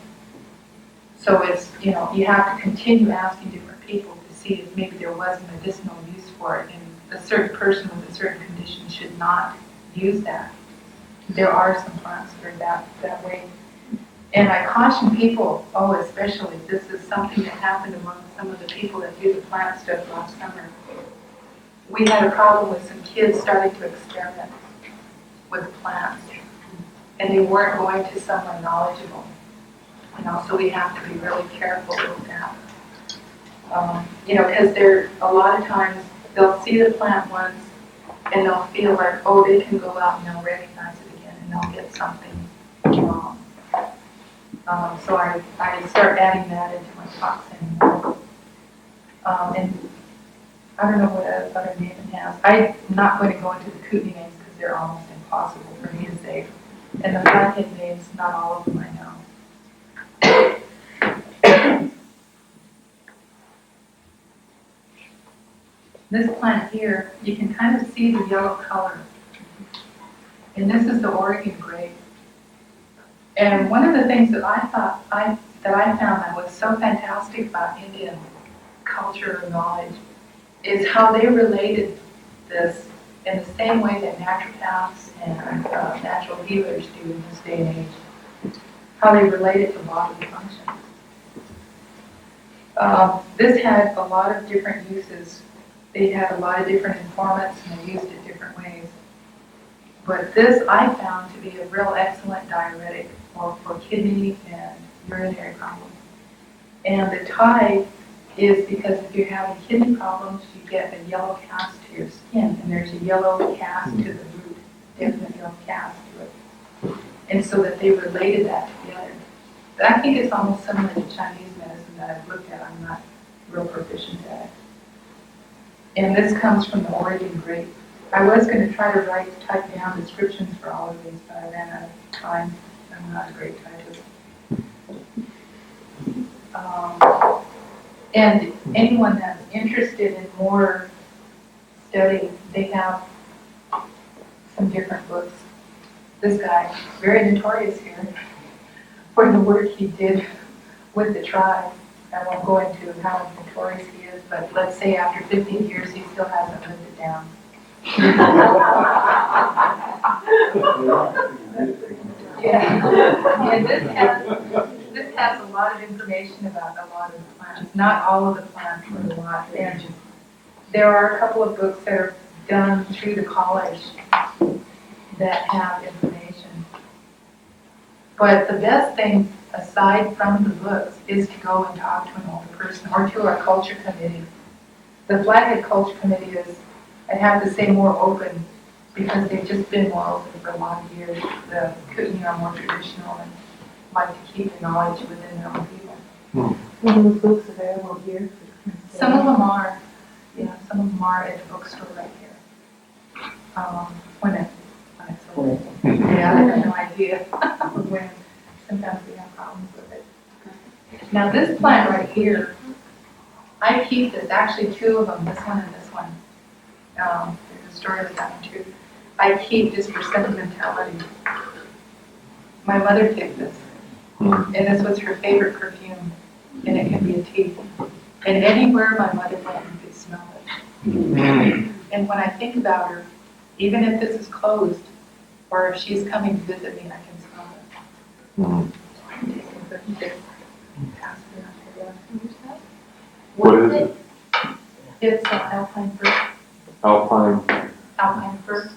So it's, you know, you have to continue asking different people to see if maybe there was a medicinal use for it, and a certain person with a certain condition should not use that. There are some plants that are that way. And I caution people, especially, this is something that happened among some of the people that do the plant stuff last summer. We had a problem with some kids starting to experiment with plants, and they weren't going to someone knowledgeable. You know, so we have to be really careful with that. You know, because a lot of times they'll see the plant once, and they'll feel like, oh, they can go out and they'll recognize it again, and they'll get something wrong. So I start adding that into my talks anymore. And I don't know what other name it has. I'm not going to go into the Kootenai names because they're almost impossible for me to say. And the Flathead names, not all of them I know. This plant here, you can kind of see the yellow color. And this is the Oregon grape. And one of the things that I found that was so fantastic about Indian culture and knowledge is how they related this in the same way that naturopaths and natural healers do in this day and age. How they relate it to bodily functions. This had a lot of different uses. They had a lot of different informants, and they used it different ways. But this I found to be a real excellent diuretic for kidney and urinary problems. And the Thai is because if you're having kidney problems, you get a yellow cast to your skin, and there's a yellow cast to the root, definite yellow cast to it. And so that they related that together. But I think it's almost similar to Chinese medicine that I've looked at. I'm not real proficient at it. And this comes from the Oregon grape. I was going to try to type down descriptions for all of these, but I ran out of time. I'm not a great typist. And anyone that's interested in more study, they have some different books. This guy, very notorious here for the work he did with the tribe. I won't go into how notorious he is, but let's say after 15 years, he still hasn't lived it down. Yeah. And this has a lot of information about a lot of the plants, not all of the plants, but a lot. And there are a couple of books that are done through the college that have information. But the best thing, aside from the books, is to go and talk to an older person or to our culture committee. The Flathead Culture Committee is, I have to say, more open because they've just been more open for a lot of years. The Kootenai are more traditional and like to keep the knowledge within their own people. Are those books available here? Some of them are, yeah, some of them are at the bookstore right here. When it's open. Yeah, I have no idea when. Sometimes we have problems with it. Now this plant right here, I keep this, actually two of them, this one and this one. There's a story with that one too. I keep this for sentimentality. My mother picked this, and this was her favorite perfume, and it can be a tea. And anywhere my mother went, you could smell it. And when I think about her, even if this is closed, or if she's coming to visit me, I can smell it. What is it? It's alpine fir. Alpine. Fir.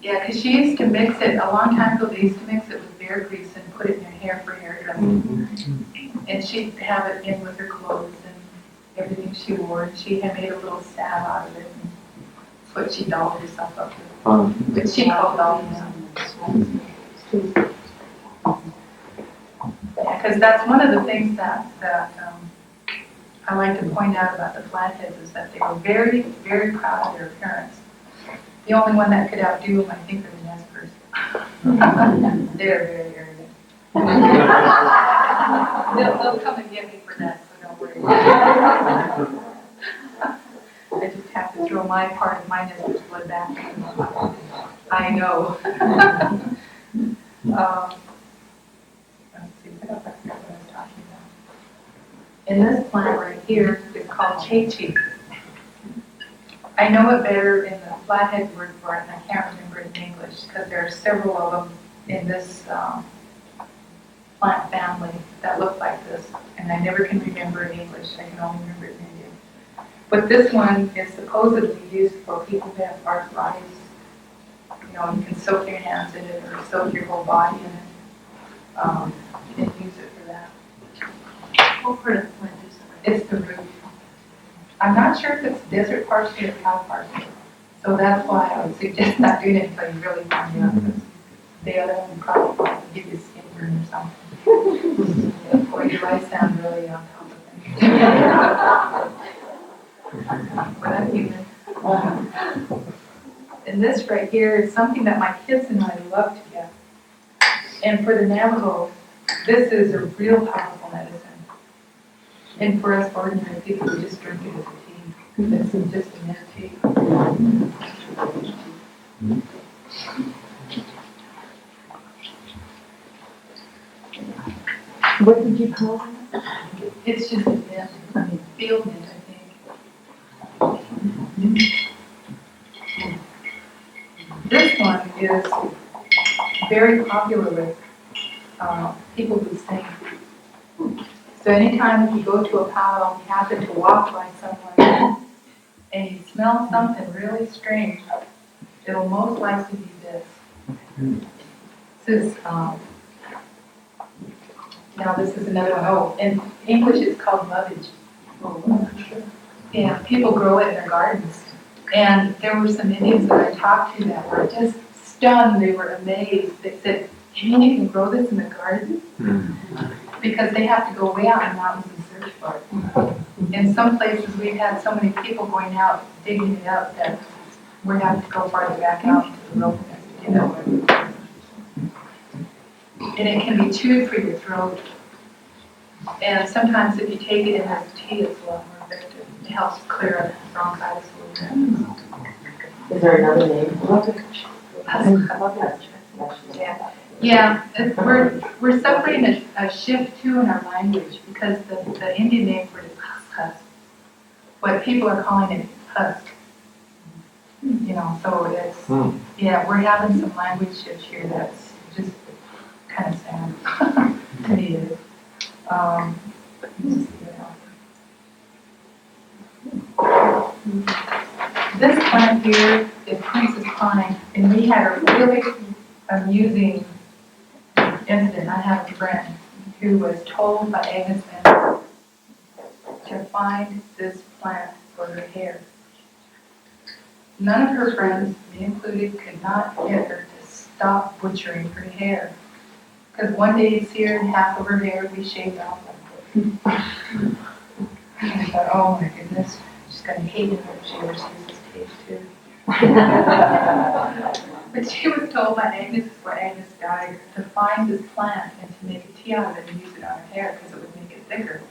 Yeah, because she used to mix it, a long time ago, they used to mix it with bear grease and put it in her hair for hair dressing. And she'd have it in with her clothes and everything she wore. And she had made a little salve out of it. And that's what she dolled herself up with. But she called dolling herself. Yeah, because that's one of the things that I like to point out about the Flatheads is that they were very, very proud of their appearance. The only one that could outdo them, I think, are the Nespers. They're very arrogant. They'll come and get me for that, so don't worry. I just have to throw my part of my Nesper's blood back. I know. Let's see, what else I forgot what I was talking about. And this plant right here is called Che-Chi. I know it better in the Flathead word for it, and I can't remember it in English, because there are several of them in this plant family that look like this, and I never can remember in English. I can only remember it in Indian. But this one is supposedly used for people who have arthritis. You know, you can soak your hands in it or soak your whole body in it. You can use it for that. What part of the plant is it? It's the root. I'm not sure if it's desert parsley or cow parsley. So that's why I would suggest not doing it until you really find out. The other one probably might give you skin burn or something. Boy, do I sound really on top of things. But I'm human. And this right here is something that my kids and I love to get. And for the Navajo, this is a real powerful medicine. And for us ordinary people, we just drink it as a tea. This is just a mint tea. What did you call it? It's just a mint, field mint, I think. This one is very popular with people who sing. So anytime if you go to a powwow and you happen to walk by someone and you smell something really strange, it'll most likely be this. This is, now this is another one. Oh, in English it's called lovage. Yeah, people grow it in their gardens. And there were some Indians that I talked to that were just stunned. They were amazed. They said, "You mean you can grow this in the garden?" Because they have to go way out in the mountains and search for it. In some places, we've had so many people going out digging it up that we have to go farther back out into the wilderness to get it. And it can be chewed for your throat. And sometimes if you take it in as tea, it's a lot more effective. It helps clear up bronchitis a little bit. Is there another name? Yeah, yeah. We're suffering a shift too in our language because the Indian name for it is husk. What people are calling it husk. You know, so it's, yeah, we're having some language shift here that's just kind of sad to me. It is. This plant here is Princess Pine, and we had a really amusing incident. I have a friend who was told by Agnes Van to find this plant for her hair. None of her friends, me included, could not get her to stop butchering her hair. Because one day you'd see her and half of her hair would be shaved off like this. And I thought, oh my goodness, she's going to hate it if she ever sees this page too. But she was told by Agnes before Agnes died to find this plant and to make a tea out of it and use it on her hair because it would make it thicker.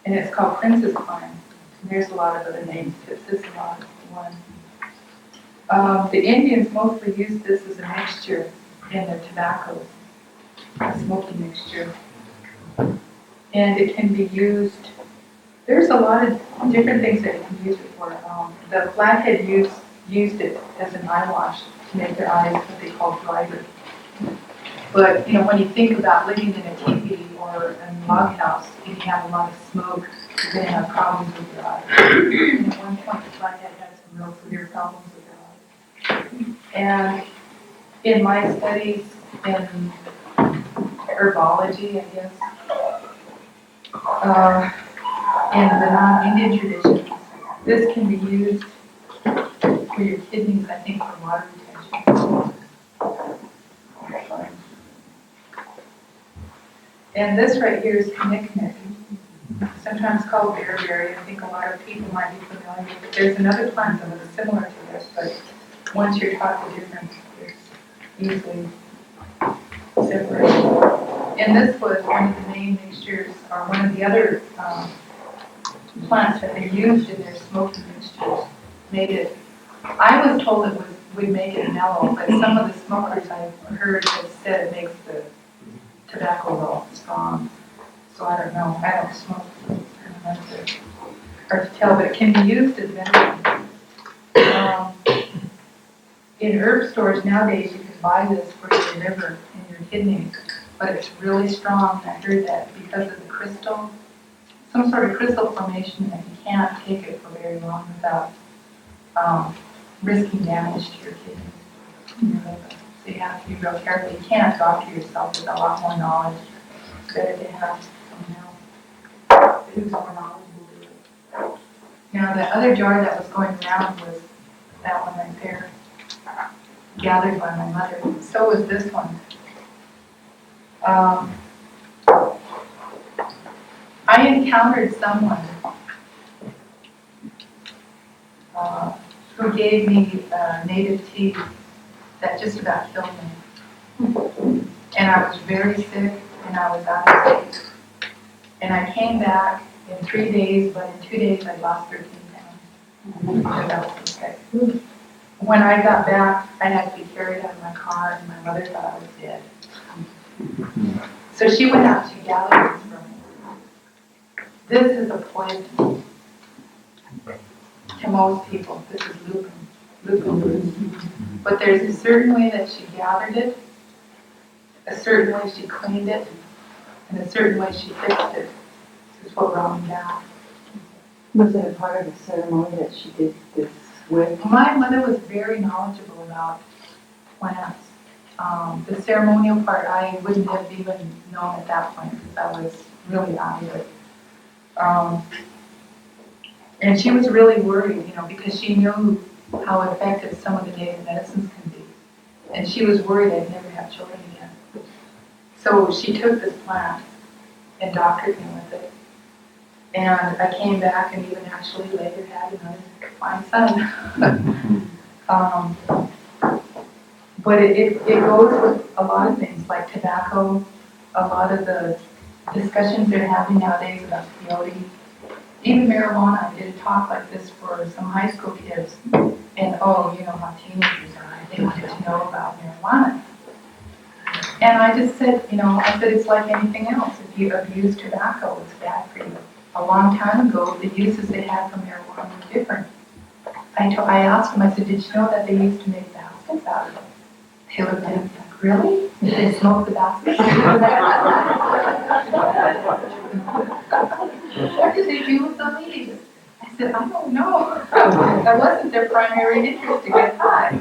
And it's called Princess Pine. And there's a lot of other names too. This is not one. The Indians mostly use this as a mixture in their tobaccos, a smoky mixture. And it can be used, there's a lot of different things that you can use it for. The Flathead used it as an eye wash to make their eyes what they call brighter. But, you know, when you think about living in a teepee or a log house, if you have a lot of smoke, you're going to have problems with your eyes. And at one point, the Flathead had some real severe problems with their eyes. And in my studies in herbology, I guess, in the non-Indian traditions, this can be used for your kidneys, I think, for water retention. And this right here is kinnikinnick, sometimes called bearberry. I think a lot of people might be familiar with it. There's another plant that is similar to this, but once you're taught the difference, it's easily separated. And this was one of the main mixtures, or one of the other plants that they used in their smoky mixtures. Made it, I was told it would make it mellow, but some of the smokers I've heard have said it makes the tobacco roll strong. So I don't know. I don't smoke. So it's kind of hard to tell, but it can be used as medicine. In herb stores nowadays, you can buy this for your liver and your kidneys, but it's really strong. I heard that because of the crystal, some sort of crystal formation, that you can't take it for very long without risking damage to your kidneys and your liver. So you have to be real careful. You can't doctor yourself with a lot more knowledge. It's better to have someone else who's more knowledgeable do it. Now, the other jar that was going around was that one right there, gathered by my mother. So was this one. I encountered someone who gave me native tea that just about killed me. And I was very sick, and I was out of state. And I came back in 3 days, but in 2 days I lost 13 pounds because I was so sick. When I got back, I had to be carried out of my car, and my mother thought I was dead. So she went out, she gathered this for me. This is a poison to most people. This is lupin roots. But there's a certain way that she gathered it, a certain way she cleaned it, and a certain way she fixed it. This is what brought me back. Was it a part of the ceremony that she did this with? My mother was very knowledgeable about plants. The ceremonial part, I wouldn't have even known at that point because I was really out of it. And she was really worried, because she knew how effective some of the native medicines can be. And she was worried I'd never have children again. So she took this plant and doctored me with it. And I came back and even actually later had another fine son. But it goes with a lot of things, like tobacco, a lot of the discussions they're having nowadays about peyote. Even marijuana, I did a talk like this for some high school kids. And how teenagers are, they wanted to know about marijuana. And I just said, I said it's like anything else. If you abuse tobacco, it's bad for you. A long time ago, the uses they had for marijuana were different. I asked them, I said, did you know that they used to make baskets out of it? They looked at me like, really? Did they smoke the baskets? What did they do with the leaves? I said, I don't know. That wasn't their primary interest to get high.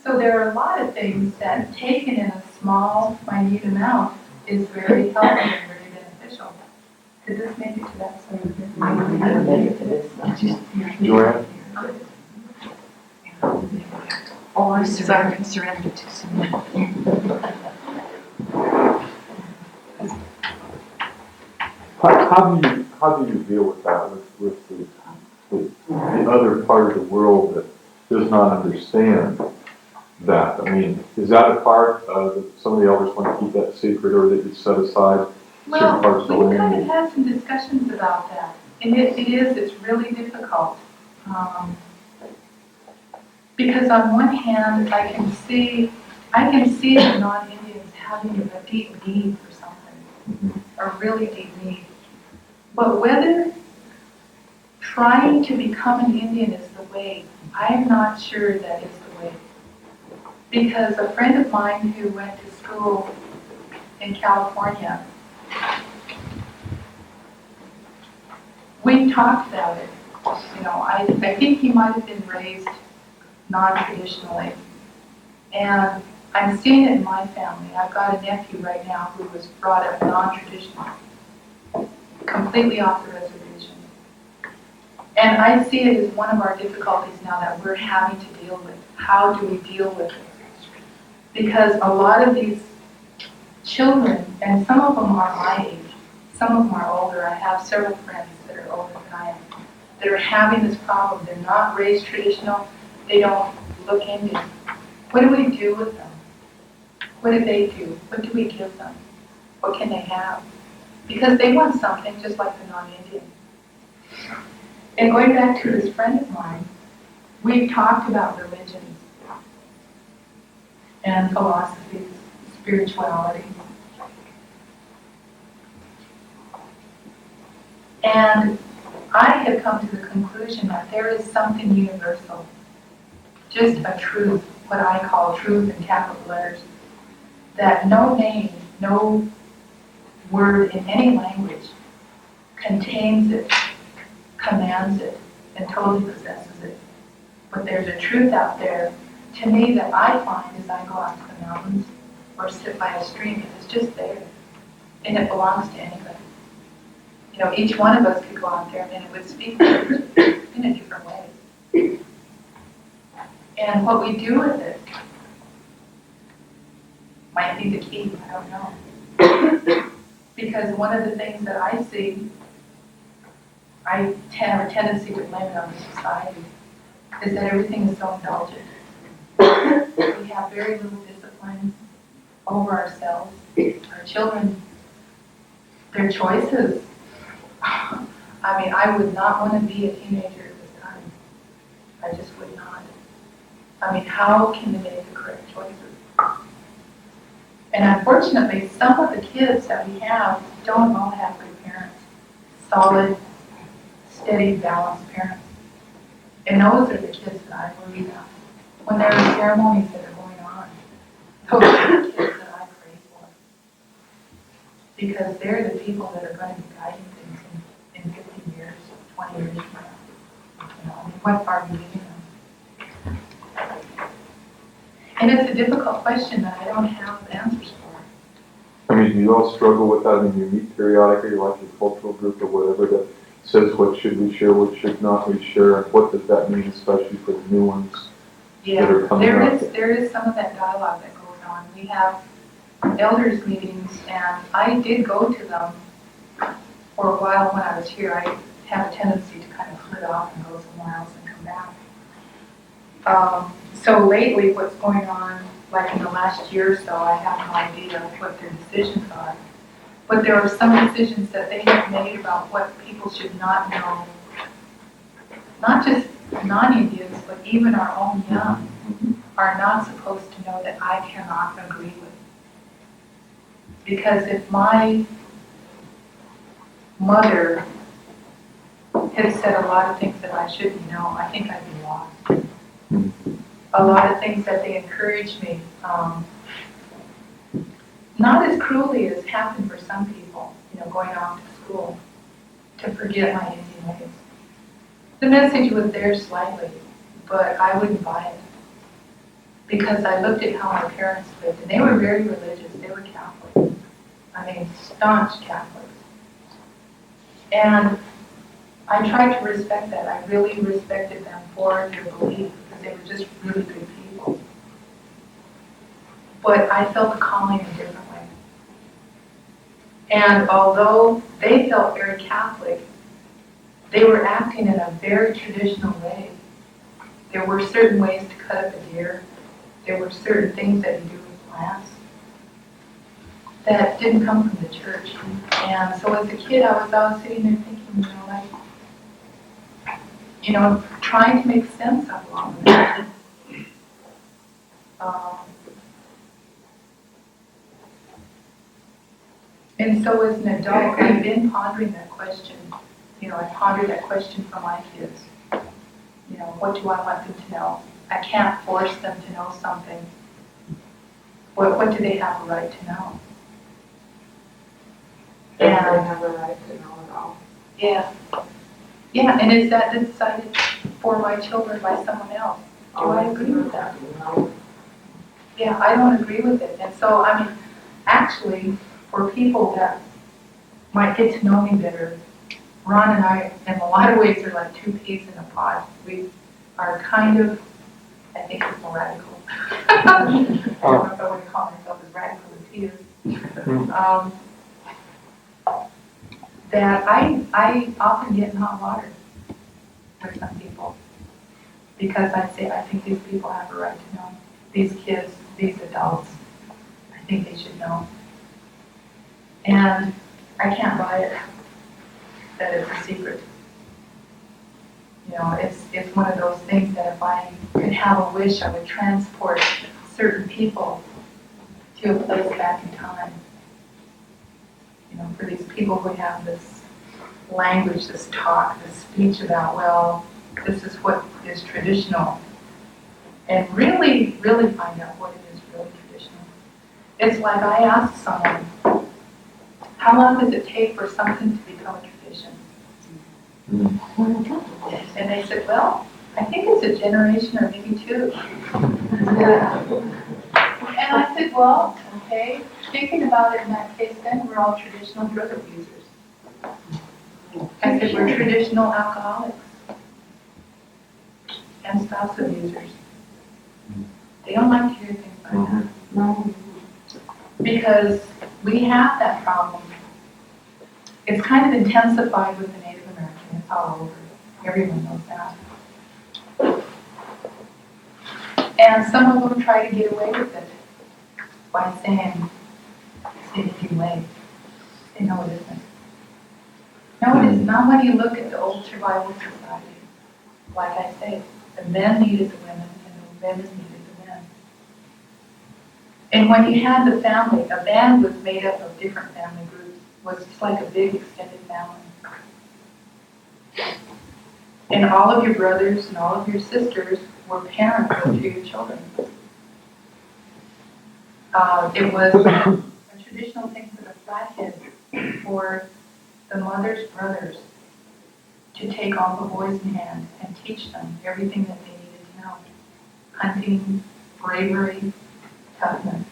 So there are a lot of things that taken in a small, minute amount is very healthy and very beneficial. Did this make it to that side? I didn't make it to this side. Joanne? Oh, I'm surrounded too soon. How do you deal with that, with the other part of the world that does not understand that? I mean, is that a part that some of the elders want to keep that secret, or that you set aside certain parts of the Well, we land? kind of had some discussions about that. And it's really difficult. Because on one hand, I can see the non-Indians having a deep need for something, a really deep need. But whether trying to become an Indian is the way, I'm not sure that is the way. Because a friend of mine who went to school in California, we talked about it. I think he might have been raised non-traditionally. And I'm seeing it in my family. I've got a nephew right now who was brought up non-traditional, completely off the reservation. And I see it as one of our difficulties now that we're having to deal with. How do we deal with it? Because a lot of these children, and some of them are my age, some of them are older. I have several friends that are older than I am, that are having this problem. They're not raised traditional. They don't look Indian. What do we do with them? What do they do? What do we give them? What can they have? Because they want something just like the non-Indian. And going back to this friend of mine, we talked about religions and philosophies, spirituality. And I have come to the conclusion that there is something universal, just a truth, what I call truth in capital letters, that no name, no word in any language contains it, commands it, and totally possesses it. But there's a truth out there, to me, that I find as I go out to the mountains or sit by a stream, and it's just there, and it belongs to anybody. Each one of us could go out there and it would speak to us in a different way. And what we do with it might be the key, I don't know. Because one of the things that I see, I have a tendency to blame it on the society, is that everything is so indulgent. We have very little discipline over ourselves. Our children, their choices. I would not want to be a teenager at this time. I just would not. How can they make the correct choices? And unfortunately, some of the kids that we have don't all have good parents. Solid, steady, balanced parents. And those are the kids that I worry about. When there are ceremonies that are going on, those are the kids that I pray for. Because they're the people that are going to be guiding things in 15 years, 20 years from now. what are we leaving them? And it's a difficult question that I don't have answers for. I mean, do you all struggle with that when you meet periodically, like your cultural group or whatever, that says what should we share, what should not we share, and what does that mean, especially for the new ones that are coming up? There is some of that dialogue that goes on. We have elders meetings, and I did go to them for a while when I was here. I have a tendency to kind of flit off and go somewhere else and come back. So lately, what's going on, like in the last year or so, I have no idea what their decisions are. But there are some decisions that they have made about what people should not know. Not just non-Indians, but even our own young are not supposed to know that I cannot agree with. Because if my mother had said a lot of things that I shouldn't know, I think I'd be lost. A lot of things that they encouraged me, not as cruelly as happened for some people, going off to school to forget my Indian ways. The message was there slightly, but I wouldn't buy it. Because I looked at how my parents lived, and they were very religious. They were Catholic. I mean, staunch Catholics. And I tried to respect that. I really respected them for their belief, because they were just really good people. But I felt the calling a different way. And although they felt very Catholic, they were acting in a very traditional way. There were certain ways to cut up a deer. There were certain things that you do with plants that didn't come from the church. And so as a kid, I was sitting there thinking, trying to make sense of all of that. And so as an adult, I've been pondering that question. I pondered that question for my kids. What do I want them to know? I can't force them to know something. What do they have a right to know? They have a right to know it all. Yeah. Yeah, and is that decided for my children by someone else? Do I agree with that? No. Yeah, I don't agree with it. And so, actually, for people that might get to know me better, Ron and I, in a lot of ways, are like two peas in a pod. We are kind of, I think it's more radical. I don't know if I want to call myself as radical as he is. That I often get in hot water with some people. Because I think these people have a right to know. These kids, these adults, I think they should know. And I can't buy it that it's a secret. It's one of those things that if I could have a wish, I would transport certain people to a place back in time. For these people who have this language, this talk, this speech about, well, this is what is traditional. And really, really find out what it is really traditional. It's like I asked someone, how long does it take for something to become a tradition? And they said, well, I think it's a generation or maybe two. And I said, well, okay, thinking about it in that case, then we're all traditional drug abusers. I said, we're traditional alcoholics and spouse abusers. They don't like to hear things like that. No. Because we have that problem. It's kind of intensified with the Native American. It's all over. Everyone knows that. And some of them try to get away with it by saying, it's the Indian way. They know it isn't. No, it is not. When you look at the old survival society, like I say, the men needed the women and the women needed the men. And when you had the family, a band was made up of different family groups. It was just like a big extended family. And all of your brothers and all of your sisters were parents to your children. It was a traditional thing for the flatheads, for the mother's brothers, to take all the boys in hand and teach them everything that they needed to know. Hunting, bravery, toughness.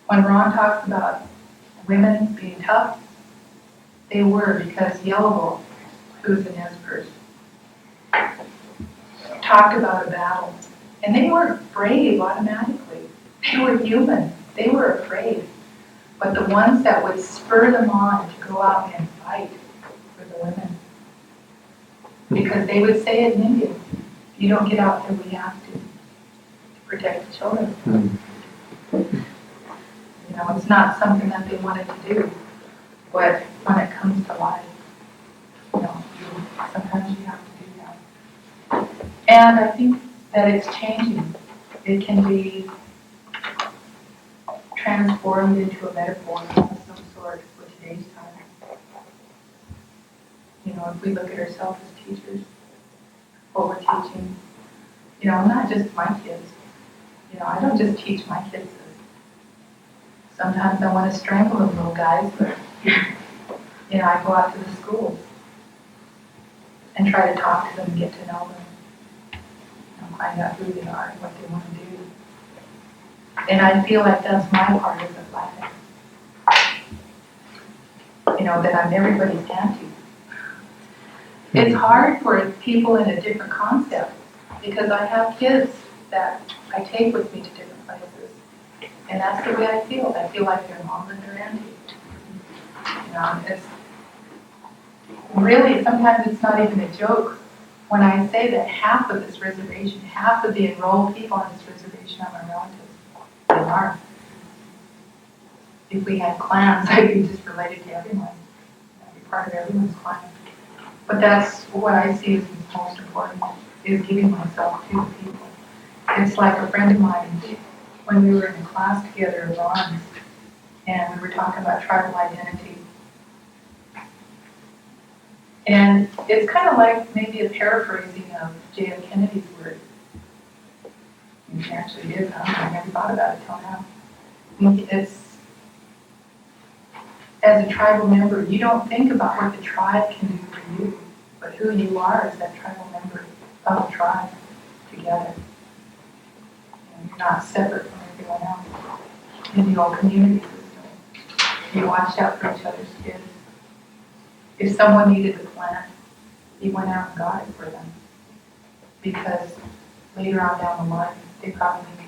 When Ron talks about women being tough, they were, because Yellow Wolf, who's an Nez talked about a battle. And they weren't brave automatically. They were human. They were afraid. But the ones that would spur them on to go out and fight were the women. Because they would say it in Indian, if you don't get out there, we have to protect the children. You know, it's not something that they wanted to do. But when it comes to life, you know, sometimes you have to do that. And I think that it's changing. It can be transformed into a metaphor of some sort for today's time. You know, if we look at ourselves as teachers, what we're teaching, you know, not just my kids. You know, I don't just teach my kids this. Sometimes I want to strangle them little guys, but, you know, I go out to the schools and try to talk to them and get to know them. And find out who they are and what they want to do. And I feel like that's my part of the flag. You know, that I'm everybody's auntie. It's hard for people in a different concept because I have kids that I take with me to different places. And that's the way I feel. I feel like their mom and their auntie. You know, it's really, sometimes it's not even a joke when I say that half of this reservation, half of the enrolled people on this reservation are my relatives. They are. If we had clans, I'd be just related to everyone. I'd be part of everyone's clan. But that's what I see as most important, is giving myself to the people. It's like a friend of mine, when we were in a class together at Ron's, and we were talking about tribal identity. And it's kind of like maybe a paraphrasing of J.F. Kennedy's word. It actually is, I never thought about it till now. It's, as a tribal member, you don't think about what the tribe can do for you, but who you are as that tribal member of the tribe together. And you're not separate from everyone else in the old community system. You watched out for each other's kids. If someone needed a plant, you went out and got it for them. Because later on down the line, they probably needed